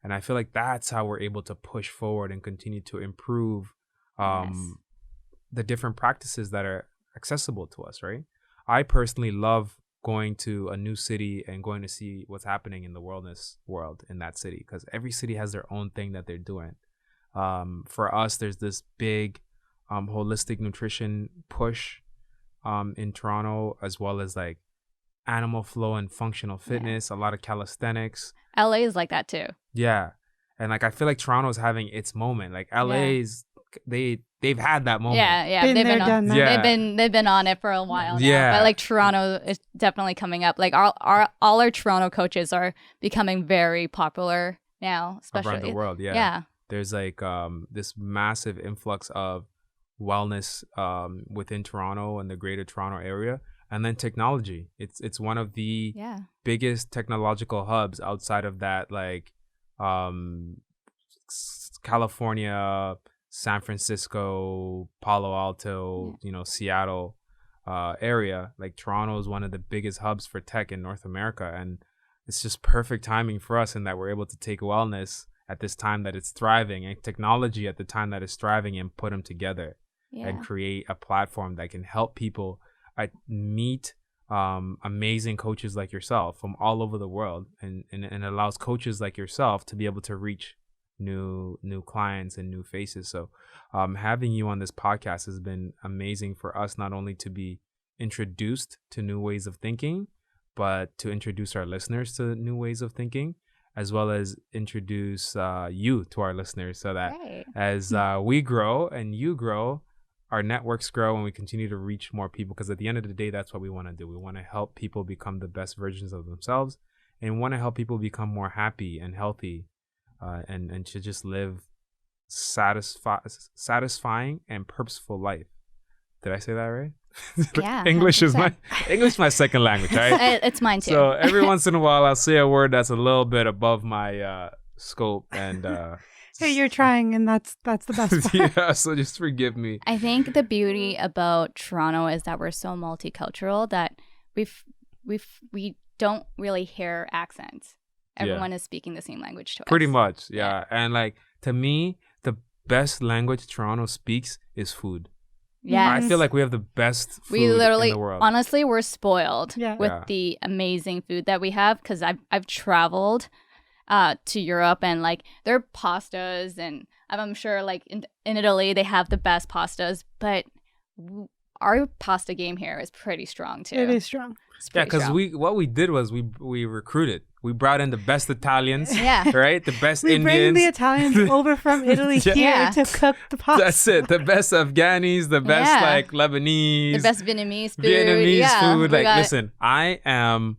And I feel like that's how we're able to push forward and continue to improve the different practices that are accessible to us, right? I personally love going to a new city and going to see what's happening in the wellness world in that city, because every city has their own thing that they're doing. For us, there's this big holistic nutrition push in Toronto, as well as like animal flow and functional fitness, a lot of calisthenics. LA is like that too. Yeah. And like I feel like Toronto's having its moment. Like LA's they've had that moment. Yeah. Been there, done that. Yeah. They've been on it for a while now. Yeah. But like Toronto is definitely coming up. Like all our Toronto coaches are becoming very popular now, especially around the world. Yeah. Yeah. There's like this massive influx of wellness within Toronto and the greater Toronto area. And then technology. It's one of the biggest technological hubs outside of that, like California, San Francisco, Palo Alto, Seattle area. Like Toronto is one of the biggest hubs for tech in North America. And it's just perfect timing for us in that we're able to take wellness at this time that it's thriving and technology at the time that it's thriving and put them together and create a platform that can help people meet amazing coaches like yourself from all over the world, and allows coaches like yourself to be able to reach new clients and new faces. So having you on this podcast has been amazing for us, not only to be introduced to new ways of thinking, but to introduce our listeners to new ways of thinking, as well as introduce you to our listeners, so that as we grow and you grow, our networks grow and we continue to reach more people, because at the end of the day, that's what we want to do. We want to help people become the best versions of themselves, and we want to help people become more happy and healthy, and to just live satisfying and purposeful life. Did I say that right? Yeah. English is my second language, right? It's mine too. So every once in a while, I'll say a word that's a little bit above my scope, and hey, you're trying, and that's the best part. yeah, so just forgive me. I think the beauty about Toronto is that we're so multicultural that we don't really hear accents. Everyone is speaking the same language to us. Pretty much, yeah. And like, to me, the best language Toronto speaks is food. Yeah, I feel like we have the best food we literally, in the world. Honestly, we're spoiled with the amazing food that we have, because I've traveled to Europe, and like their pastas and I'm sure like in Italy they have the best pastas, but our pasta game here is pretty strong too. It is strong. Yeah, because what we did was we recruited. We brought in the best Italians. Yeah. Right? The best We Indians. bring the Italians over from Italy here to cook the pasta. That's it. The best Afghanis, the best like Lebanese. The best Vietnamese food. Like, listen, I am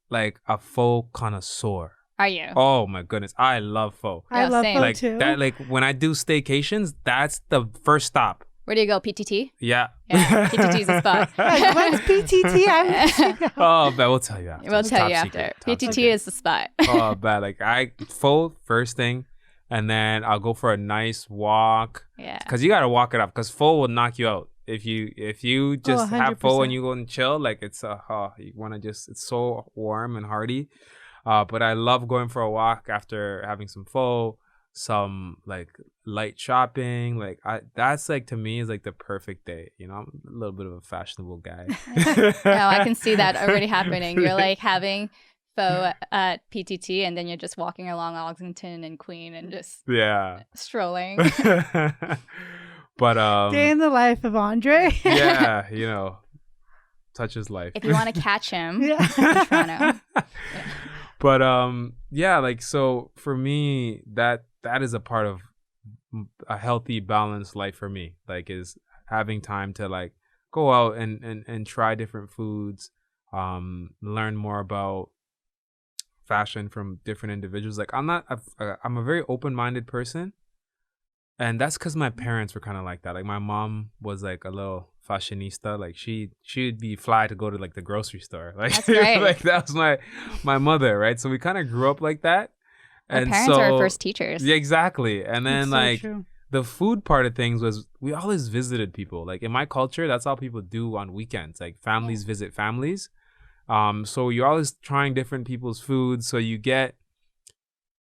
like a pho connoisseur. Are you? Oh my goodness. I love pho. I love pho like too. that, like when I do staycations, that's the first stop. Where do you go? PTT? Yeah. PTT is the spot. What's PTT? Oh, but we'll tell you after. We'll It's tell top you secret, after. top PTT secret. is the spot. Oh, bad. Like pho first thing, and then I'll go for a nice walk. Yeah. Because you gotta walk it up. Because pho will knock you out if you just have pho and you go and chill. Like it's you wanna just, it's so warm and hearty. But I love going for a walk after having some pho, some like light shopping. Like that's like, to me, is like the perfect day. You know, I'm a little bit of a fashionable guy. No, I can see that already happening. You're like having pho at PTT, and then you're just walking along Oxington and Queen and just strolling. But Day in the life of Andre. yeah, you know, touches life. If you want to catch him in Yeah. Toronto. But yeah, like, so for me, that is a part of a healthy, balanced life for me. Like, is having time to like go out and try different foods, learn more about fashion from different individuals. Like, I'm a very open-minded person, and that's because my parents were kind of like that. Like, my mom was like a little fashionista. Like, she'd be fly to go to like the grocery store. Like, That's great. like that was my mother, right? So we kind of grew up like that. Our parents are our first teachers. Yeah, exactly. And then That's so like true. the food part of things was, we always visited people. Like, in my culture, that's all people do on weekends. Like, families visit families. So you're always trying different people's foods. So you get,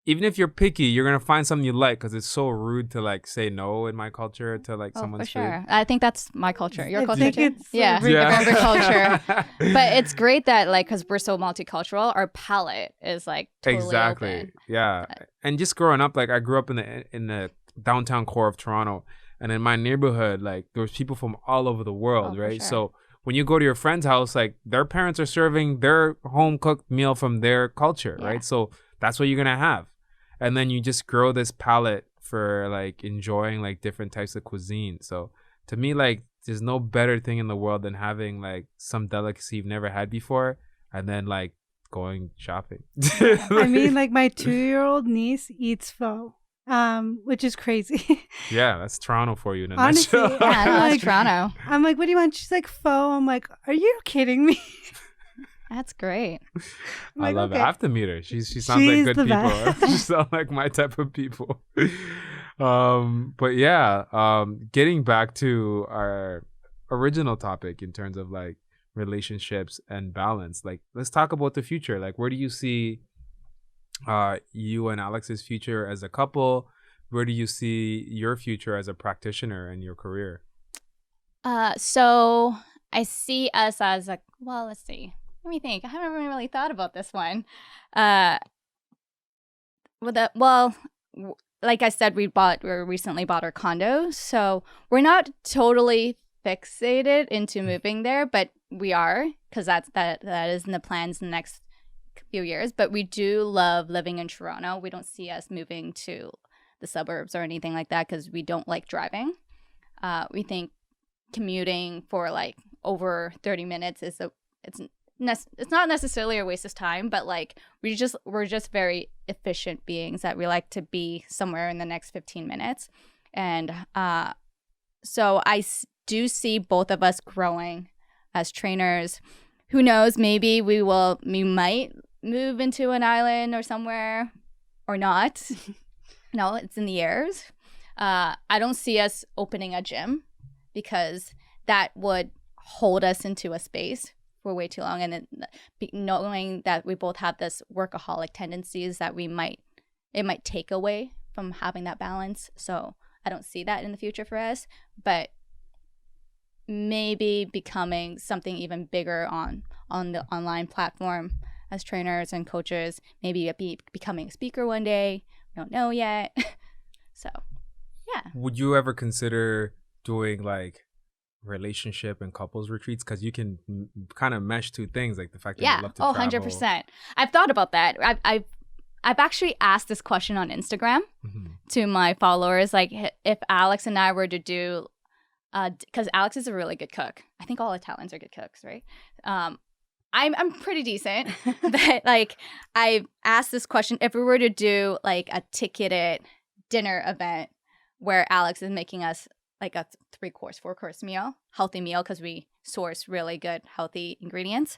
even if you're picky, you're gonna find something you like, because it's so rude to like say no in my culture to like someone's for sure. food. I think that's my culture. Your I culture think too? it's Yeah, rude. every culture. But it's great that like, because we're so multicultural, our palate is like totally Exactly. open. Yeah. And just growing up, like, I grew up in the downtown core of Toronto, and in my neighborhood, like, there was people from all over the world, for right? sure. So when you go to your friend's house, like, their parents are serving their home cooked meal from their culture, right? So that's what you're gonna have. And then you just grow this palate for like enjoying like different types of cuisine. So to me, like, there's no better thing in the world than having like some delicacy you've never had before, and then like going shopping. I mean, like, my 2-year-old niece eats pho, which is crazy. Yeah, that's Toronto for you in a Honestly, nutshell. Yeah, no, Like- that's Toronto. I'm like, what do you want? She's like, pho. I'm like, are you kidding me? That's great. I'm I like, love it. okay. I have to meet her. She sounds She's like the good people. best. She sounds like my type of people. But yeah, getting back to our original topic in terms of like relationships and balance, like, let's talk about the future. Like, where do you see you and Alex's future as a couple? Where do you see your future as a practitioner in your career? So I see us as a, well, let's see. Let me think. I haven't really thought about this one. Like I said, we recently bought our condo, so we're not totally fixated into moving there, but we are, because that is in the plans in the next few years. But we do love living in Toronto. We don't see us moving to the suburbs or anything like that, because we don't like driving. We think commuting for like over 30 minutes it's not necessarily a waste of time, but like we're just very efficient beings that we like to be somewhere in the next 15 minutes. And so I do see both of us growing as trainers. Who knows, maybe we might move into an island or somewhere, or not. No, it's in the airs. I don't see us opening a gym, because that would hold us into a space for way too long, and then knowing that we both have this workaholic tendencies that it might take away from having that balance. So I don't see that in the future for us, but maybe becoming something even bigger on the online platform as trainers and coaches, maybe becoming a speaker one day. We don't know yet. So Yeah. Would you ever consider doing like relationship and couples retreats? Because you can kind of mesh two things, like the fact that you love to travel. 100%. I've thought about that. I've actually asked this question on Instagram to my followers, like if Alex and I were to do, because Alex is a really good cook. I think all Italians are good cooks, right? I'm pretty decent, but like I asked this question: if we were to do like a ticketed dinner event where Alex is making us like a 3-course, 4-course meal, healthy meal, because we source really good healthy ingredients.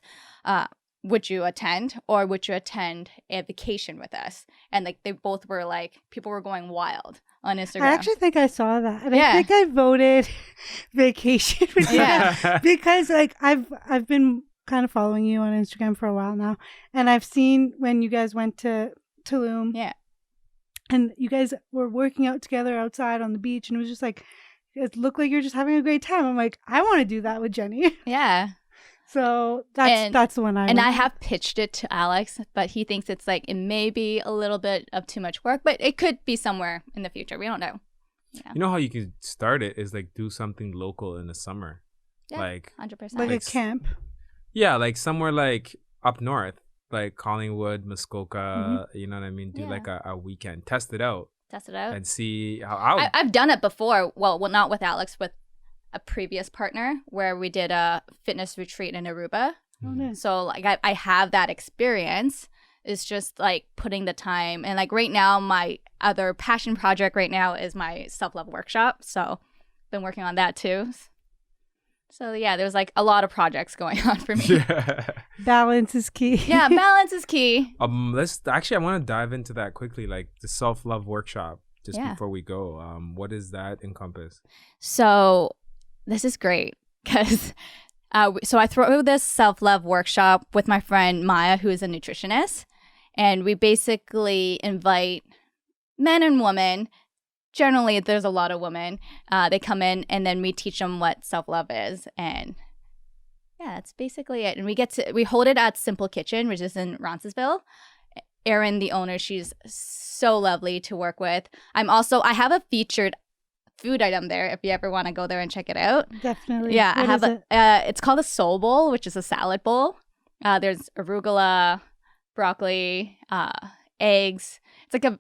Would you attend, or would you attend a vacation with us? And like they both were like, people were going wild on Instagram. I actually think I saw that, and I think I voted vacation with you because like I've been kind of following you on Instagram for a while now, and I've seen when you guys went to Tulum, and you guys were working out together outside on the beach, and it was just like it looked like you're just having a great time. I'm like, I want to do that with Jenny. Yeah. So that's the one I have pitched it to Alex, but he thinks it's like it may be a little bit of too much work, but it could be somewhere in the future. We don't know. Yeah. You know how you can start it is like do something local in the summer, like 100%, like a camp. Yeah, like somewhere like up north, like Collingwood, Muskoka. You know what I mean? Do like a weekend, test it out, and see how. I've done it before. Well, not with Alex, with a previous partner where we did a fitness retreat in Aruba. So like I have that experience. It's just like putting the time, and like right now my other passion project right now is my self-love workshop. So been working on that too. So yeah, there's like a lot of projects going on for me. Balance is key. Yeah, balance is key. I want to dive into that quickly, like the self-love workshop just before we go. What does that encompass? So this is great because so I throw this self-love workshop with my friend Maya, who is a nutritionist, and we basically invite men and women. Generally, there's a lot of women. They come in, and then we teach them what self-love is, and yeah, that's basically it. And we hold it at Simple Kitchen, which is in Roncesvalles. Erin, the owner, she's so lovely to work with. I have a featured food item there if you ever want to go there and check it out. Definitely. Yeah, I have it's called a soul bowl, which is a salad bowl. There's arugula, broccoli, eggs. It's like a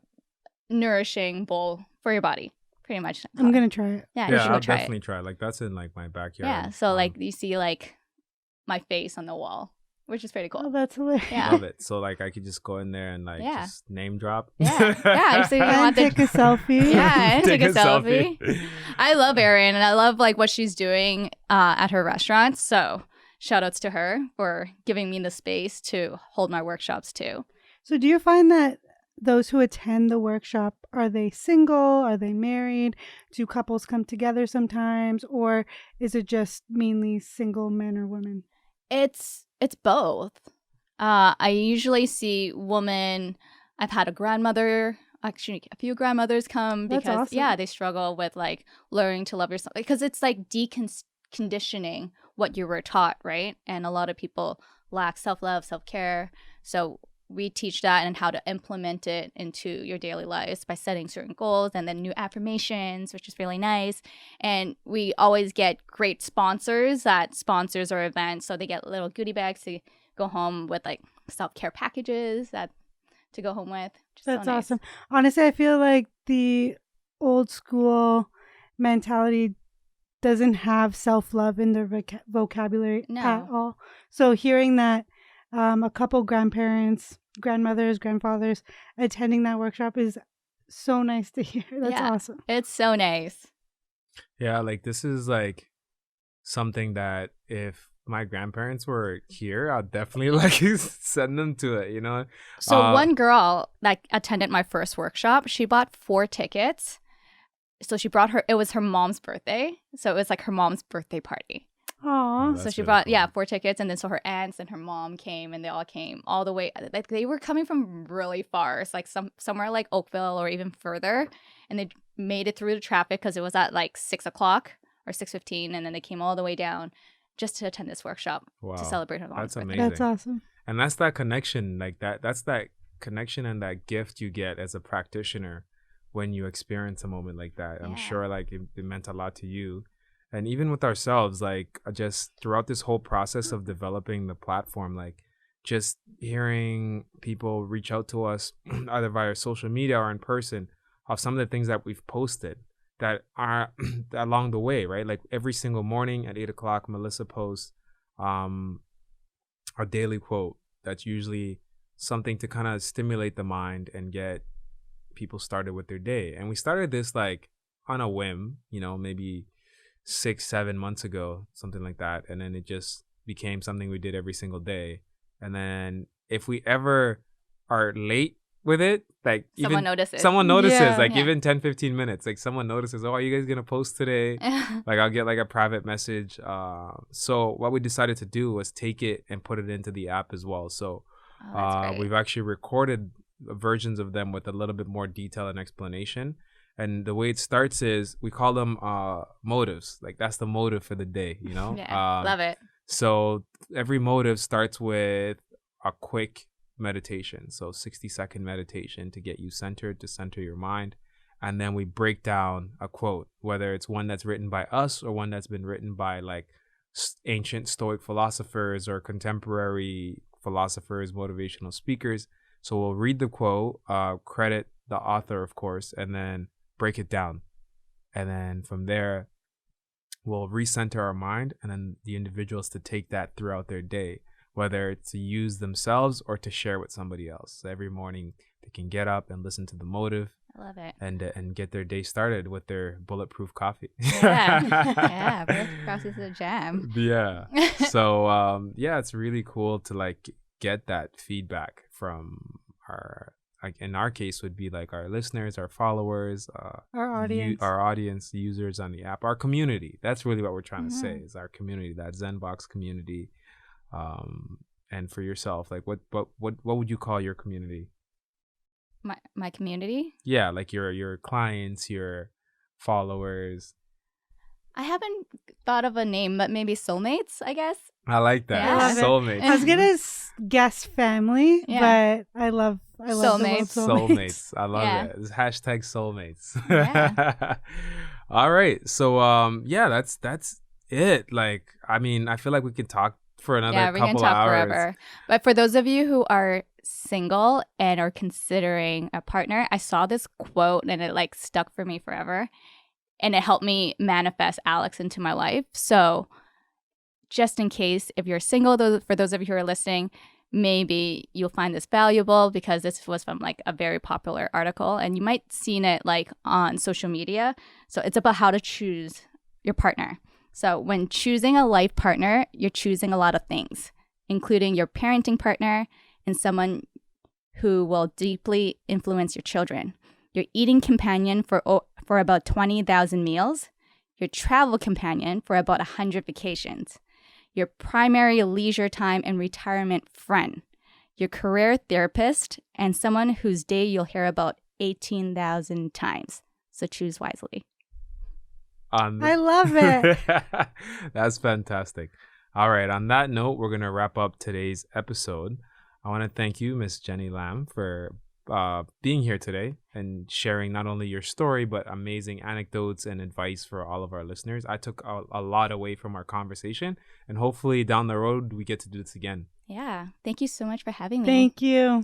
nourishing bowl for your body, pretty much. I'm gonna try it. Yeah, you should I'll try definitely try it. Like that's in like my backyard. Yeah, so like you see like my face on the wall, which is pretty cool. Oh, that's hilarious. Yeah. Love it. So like I could just go in there and like just name drop. Yeah. So you want take a selfie. Yeah, and take a selfie. I love Erin, and I love like what she's doing at her restaurant. So shout outs to her for giving me the space to hold my workshops too. So do you find that those who attend the workshop, are they single? Are they married? Do couples come together sometimes? Or is it just mainly single men or women? It's both. I usually see women. I've had actually a few grandmothers come because they struggle with like learning to love yourself, because it's like deconditioning what you were taught, right? And a lot of people lack self-love, self-care. So we teach that and how to implement it into your daily lives by setting certain goals, and then new affirmations, which is really nice. And we always get great sponsors that sponsors our events. So they get little goodie bags to go home with, like self-care packages to go home with. That's so nice. Awesome. Honestly, I feel like the old school mentality doesn't have self-love in their vocabulary at all. So hearing that a couple grandmothers, grandfathers attending that workshop is so nice to hear. That's awesome. It's so nice. Yeah, like this is like something that if my grandparents were here, I'd definitely like send them to it, you know? So one girl that attended my first workshop, she bought 4 tickets. So she brought it was her mom's birthday. So it was like her mom's birthday party. Aww. So she brought 4 tickets, and then so her aunts and her mom came, and they all came all the way. Like they were coming from really far, it's like somewhere like Oakville or even further, and they made it through the traffic because it was at like 6:00 or 6:15, and then they came all the way down just to attend this workshop to celebrate her mom's birthday. Amazing. That's awesome. And that's that connection, like that's that connection and that gift you get as a practitioner when you experience a moment like that. I'm Yeah. sure like it meant a lot to you. And even with ourselves, like just throughout this whole process of developing the platform, like just hearing people reach out to us either via social media or in person of some of the things that we've posted that are along the way, right? Like every single morning at 8:00, Melissa posts a daily quote that's usually something to kind of stimulate the mind and get people started with their day. And we started this like on a whim, maybe 6-7 months ago, something like that. And then it just became something we did every single day. And then if we ever are late with it, like Someone notices. Someone notices, Yeah. like Yeah. even 10-15 minutes, like someone notices, oh, are you guys going to post today? Like I'll get like a private message. So what we decided to do was take it and put it into the app as well. So Oh, that's great. we've actually recorded versions of them with a little bit more detail and explanation. And the way it starts is we call them motives. Like that's the motive for the day, Yeah, love it. So every motive starts with a quick meditation. So 60-second meditation to get you centered, to center your mind. And then we break down a quote, whether it's one that's written by us or one that's been written by like ancient Stoic philosophers or contemporary philosophers, motivational speakers. So we'll read the quote, credit the author, of course, and then break it down. And then from there, we'll recenter our mind and then the individuals to take that throughout their day, whether it's to use themselves or to share with somebody else. So every morning they can get up and listen to the motive I love it. and get their day started with their bulletproof coffee. Yeah, Cross is a jam. Yeah. So it's really cool to like get that feedback from our, like in our case would be like our listeners, our followers, Our audience. our audience, users on the app, our community. That's really what we're trying to say Mhm. is our community, that Zenboks community. And for yourself, like what would you call your community? My community. Yeah, like your clients, your followers. I haven't thought of a name, but maybe soulmates, I guess. I like that. Yeah. I love it. Soulmates. I was gonna guess family, Yeah. but I love the word Soulmates. Soulmates. I love Yeah. it. It's hashtag soulmates. Yeah. All right. So that's it. Like, I mean, I feel like we could talk for another We can couple talk hours. forever. But for those of you who are single and are considering a partner, I saw this quote and it like stuck for me forever. And it helped me manifest Alex into my life. So just in case, if you're single, for those of you who are listening, maybe you'll find this valuable because this was from like a very popular article and you might seen it like on social media. So it's about how to choose your partner. So when choosing a life partner, you're choosing a lot of things, including your parenting partner and someone who will deeply influence your children, your eating companion for about 20,000 meals, your travel companion for about 100 vacations, your primary leisure time and retirement friend, your career therapist, and someone whose day you'll hear about 18,000 times. So choose wisely. I love it. That's fantastic. All right. On that note, we're going to wrap up today's episode. I want to thank you, Miss Jenny Lam, for being here today and sharing not only your story, but amazing anecdotes and advice for all of our listeners. I took a lot away from our conversation, and hopefully down the road, we get to do this again. Yeah. Thank you so much for having me. Thank you.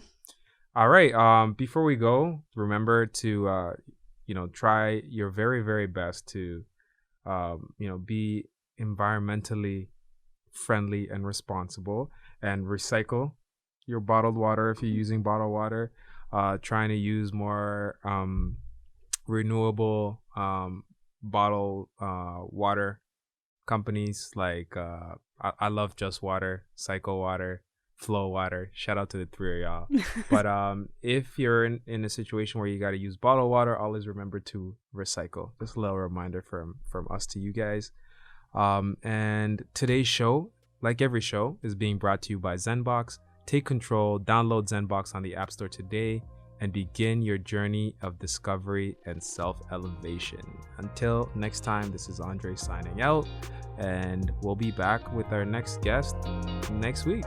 All right. Before we go, remember to, try your very, very best to, be environmentally friendly and responsible and recycle your bottled water if you're using bottled water. Trying to use more renewable bottled water companies like I love Just Water, Cycle Water, Flow Water. Shout out to the three of y'all. But if you're in a situation where you got to use bottled water, always remember to recycle. Just a little reminder from us to you guys. And today's show, like every show, is being brought to you by Zenboks. Take control, download Zenboks on the App Store today, and begin your journey of discovery and self-elevation. Until next time, this is Andre signing out, and we'll be back with our next guest next week.